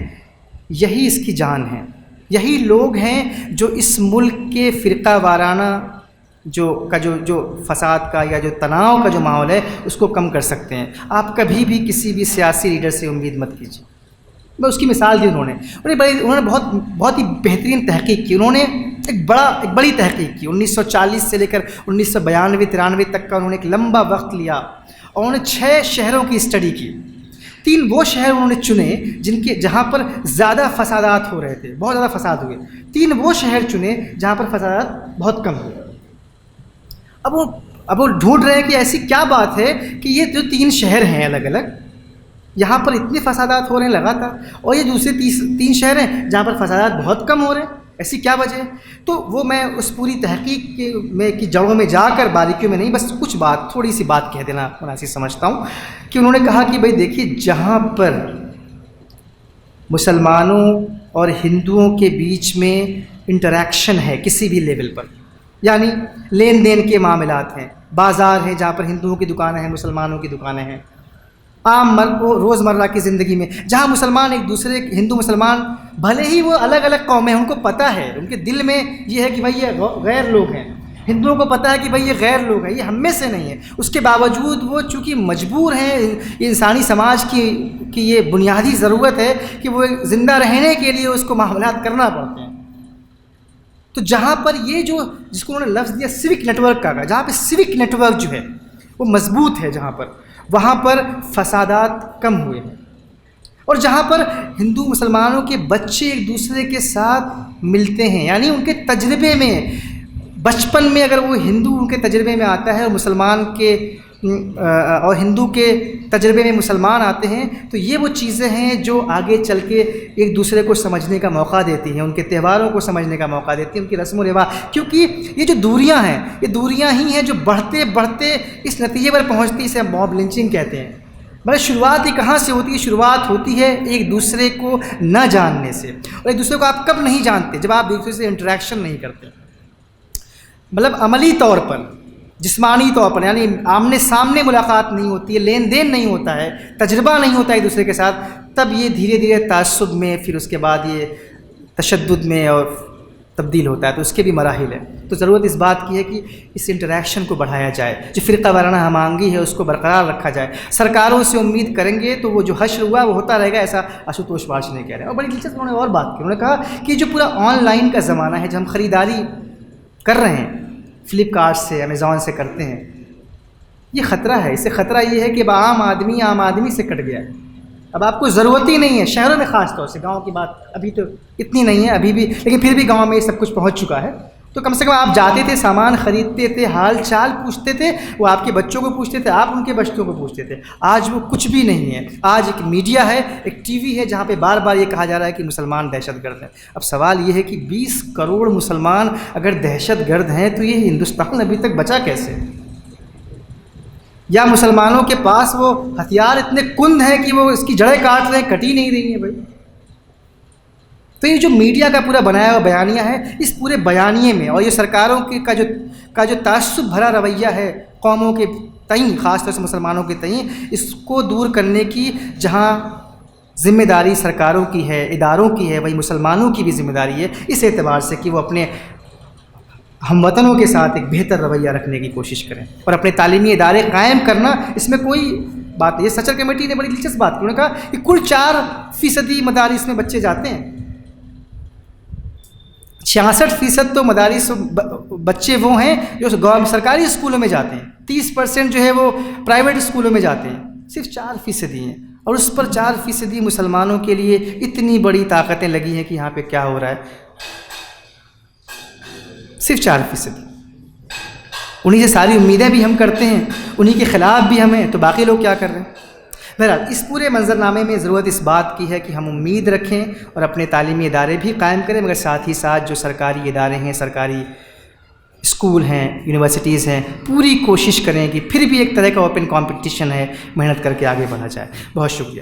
یہی اس کی جان ہے. یہی لوگ ہیں جو اس ملک کے فرقہ وارانہ جو فساد کا یا جو تناؤ کا جو ماحول ہے اس کو کم کر سکتے ہیں. آپ کبھی بھی کسی بھی سیاسی لیڈر سے امید مت کیجیے. میں اس کی مثال دی انہوں نے بہت ہی بہترین تحقیق کی. انہوں نے ایک بڑی تحقیق کی. 1940 سے لے کر 1992-93 تک کا انہوں نے ایک لمبا وقت لیا اور انہوں نے 6 شہروں کی اسٹڈی کی. 3 وہ شہر انہوں نے چنے جہاں پر زیادہ فسادات ہو رہے تھے، بہت زیادہ فساد ہوئے. 3 وہ شہر چنے جہاں پر فسادات بہت کم ہوئے. اب وہ ڈھونڈ رہے ہیں کہ ایسی کیا بات ہے کہ یہ جو 3 شہر ہیں الگ الگ، یہاں پر اتنے فسادات ہو رہے ہیں لگاتار، اور یہ دوسرے 3 شہر ہیں جہاں پر فسادات بہت کم ہو رہے ہیں. ایسی کیا وجہ ہے؟ تو وہ میں اس پوری تحقیق کی جڑوں میں جا کر باریکیوں میں نہیں، بس کچھ تھوڑی سی بات کہہ دینا مناسب سمجھتا ہوں. کہ انہوں نے کہا کہ بھائی دیکھیے، جہاں پر مسلمانوں اور ہندوؤں کے بیچ میں انٹریکشن ہے کسی بھی لیول پر، یعنی لین دین کے معاملات ہیں، بازار ہیں جہاں پر ہندوؤں کی دکانیں ہیں، مسلمانوں کی دکانیں ہیں، عام روزمرہ کی زندگی میں جہاں مسلمان ایک دوسرے، ہندو مسلمان بھلے ہی وہ الگ الگ قومیں ہیں، ان کو پتہ ہے، ان کے دل میں یہ ہے کہ بھائی یہ غیر لوگ ہیں. ہندوؤں کو پتہ ہے کہ بھائی یہ غیر لوگ ہیں، یہ ہم میں سے نہیں ہیں. اس کے باوجود وہ چونکہ مجبور ہیں، انسانی سماج کی یہ بنیادی ضرورت ہے کہ وہ زندہ رہنے کے لیے اس کو معاملات کرنا پڑتے ہیں. تو جہاں پر یہ جس کو انہوں نے لفظ دیا سیوک نیٹ ورک کا، جہاں پہ سیوک نیٹ ورک جو ہے وہ مضبوط ہے، جہاں پر وہاں پر فسادات کم ہوئے ہیں. اور جہاں پر ہندو مسلمانوں کے بچے ایک دوسرے کے ساتھ ملتے ہیں، یعنی ان کے تجربے میں بچپن میں اگر وہ ہندو ان کے تجربے میں آتا ہے اور ہندو کے تجربے میں مسلمان آتے ہیں، تو یہ وہ چیزیں ہیں جو آگے چل کے ایک دوسرے کو سمجھنے کا موقع دیتی ہیں، ان کے تہواروں کو سمجھنے کا موقع دیتی ہیں، ان کی رسم و رواج. کیونکہ یہ جو دوریاں ہیں، یہ دوریاں ہی ہیں جو بڑھتے بڑھتے اس نتیجے پر پہنچتی ہے، اسے موب لنچنگ کہتے ہیں. مگر شروعات ہی کہاں سے ہوتی ہے؟ شروعات ہوتی ہے ایک دوسرے کو نہ جاننے سے. اور ایک دوسرے کو آپ کب نہیں جانتے؟ جب آپ ایک دوسرے سے انٹریکشن نہیں کرتے، مطلب عملی طور پر، جسمانی طور پر، یعنی آمنے سامنے ملاقات نہیں ہوتی ہے، لین دین نہیں ہوتا ہے، تجربہ نہیں ہوتا ہے ایک دوسرے کے ساتھ، تب یہ دھیرے دھیرے تعصب میں، پھر اس کے بعد یہ تشدد میں اور تبدیل ہوتا ہے. تو اس کے بھی مراحل ہیں. تو ضرورت اس بات کی ہے کہ اس انٹریکشن کو بڑھایا جائے، جو فرقہ وارانہ ہم آہنگی ہے اس کو برقرار رکھا جائے. سرکاروں سے امید کریں گے تو وہ جو حشر ہوا وہ ہوتا رہے گا، ایسا آشوتوش واش نے کہہ رہے ہیں. اور بڑی دلچسپ انہوں نے اور بات کی. انہوں نے کہا کہ جو پورا آن لائن کا زمانہ ہے، جب ہم خریداری کر رہے ہیں فلپ کارٹ سے، امیزون سے کرتے ہیں، یہ خطرہ ہے. اس سے خطرہ یہ ہے کہ اب عام آدمی سے کٹ گیا ہے. اب آپ کو ضرورت ہی نہیں ہے، شہروں میں خاص طور سے، گاؤں کی بات ابھی تو اتنی نہیں ہے ابھی بھی، لیکن پھر بھی گاؤں میں یہ سب کچھ پہنچ چکا ہے. تو کم سے کم آپ جاتے تھے، سامان خریدتے تھے، حال چال پوچھتے تھے، وہ آپ کے بچوں کو پوچھتے تھے، آپ ان کے بچوں کو پوچھتے تھے. آج وہ کچھ بھی نہیں ہے. آج ایک میڈیا ہے، ایک ٹی وی ہے جہاں پہ بار بار یہ کہا جا رہا ہے کہ مسلمان دہشت گرد ہیں. اب سوال یہ ہے کہ 20 کروڑ مسلمان اگر دہشت گرد ہیں تو یہ ہندوستان ابھی تک بچا کیسے؟ یا مسلمانوں کے پاس وہ ہتھیار اتنے کند ہیں کہ وہ اس کی جڑیں کاٹ رہے ہیں، کٹ ہی نہیں رہی ہیں بھائی. تو یہ جو میڈیا کا پورا بنایا ہوا بیانیہ ہے، اس پورے بیانیے میں اور یہ سرکاروں کا جو تعصب بھرا رویہ ہے قوموں کے تئیں، خاص طور سے مسلمانوں کے تئیں، اس کو دور کرنے کی جہاں ذمہ داری سرکاروں کی ہے، اداروں کی ہے، وہی مسلمانوں کی بھی ذمہ داری ہے، اس اعتبار سے کہ وہ اپنے ہم وطنوں کے ساتھ ایک بہتر رویہ رکھنے کی کوشش کریں اور اپنے تعلیمی ادارے قائم کرنا، اس میں کوئی بات نہیں. یہ سچر کمیٹی نے بڑی دلچسپ بات کی. انہوں نے کہا کہ کل 4% مدارس میں بچے جاتے ہیں، 66% تو مدارس بچے وہ ہیں جو سرکاری اسکولوں میں جاتے ہیں، 30% جو ہے وہ پرائیویٹ اسکولوں میں جاتے ہیں، صرف 4% ہیں. اور اس پر 4% مسلمانوں کے لیے اتنی بڑی طاقتیں لگی ہیں کہ یہاں پہ کیا ہو رہا ہے. صرف 4%. انہی سے ساری امیدیں بھی ہم کرتے ہیں، انہی کے خلاف بھی ہمیں، تو باقی لوگ کیا کر رہے ہیں؟ بہرحال اس پورے منظرنامے میں ضرورت اس بات کی ہے کہ ہم امید رکھیں اور اپنے تعلیمی ادارے بھی قائم کریں، مگر ساتھ ہی ساتھ جو سرکاری ادارے ہیں، سرکاری اسکول ہیں، یونیورسٹیز ہیں، پوری کوشش کریں کہ پھر بھی ایک طرح کا اوپن کمپٹیشن ہے، محنت کر کے آگے بڑھا جائے۔ بہت شکریہ۔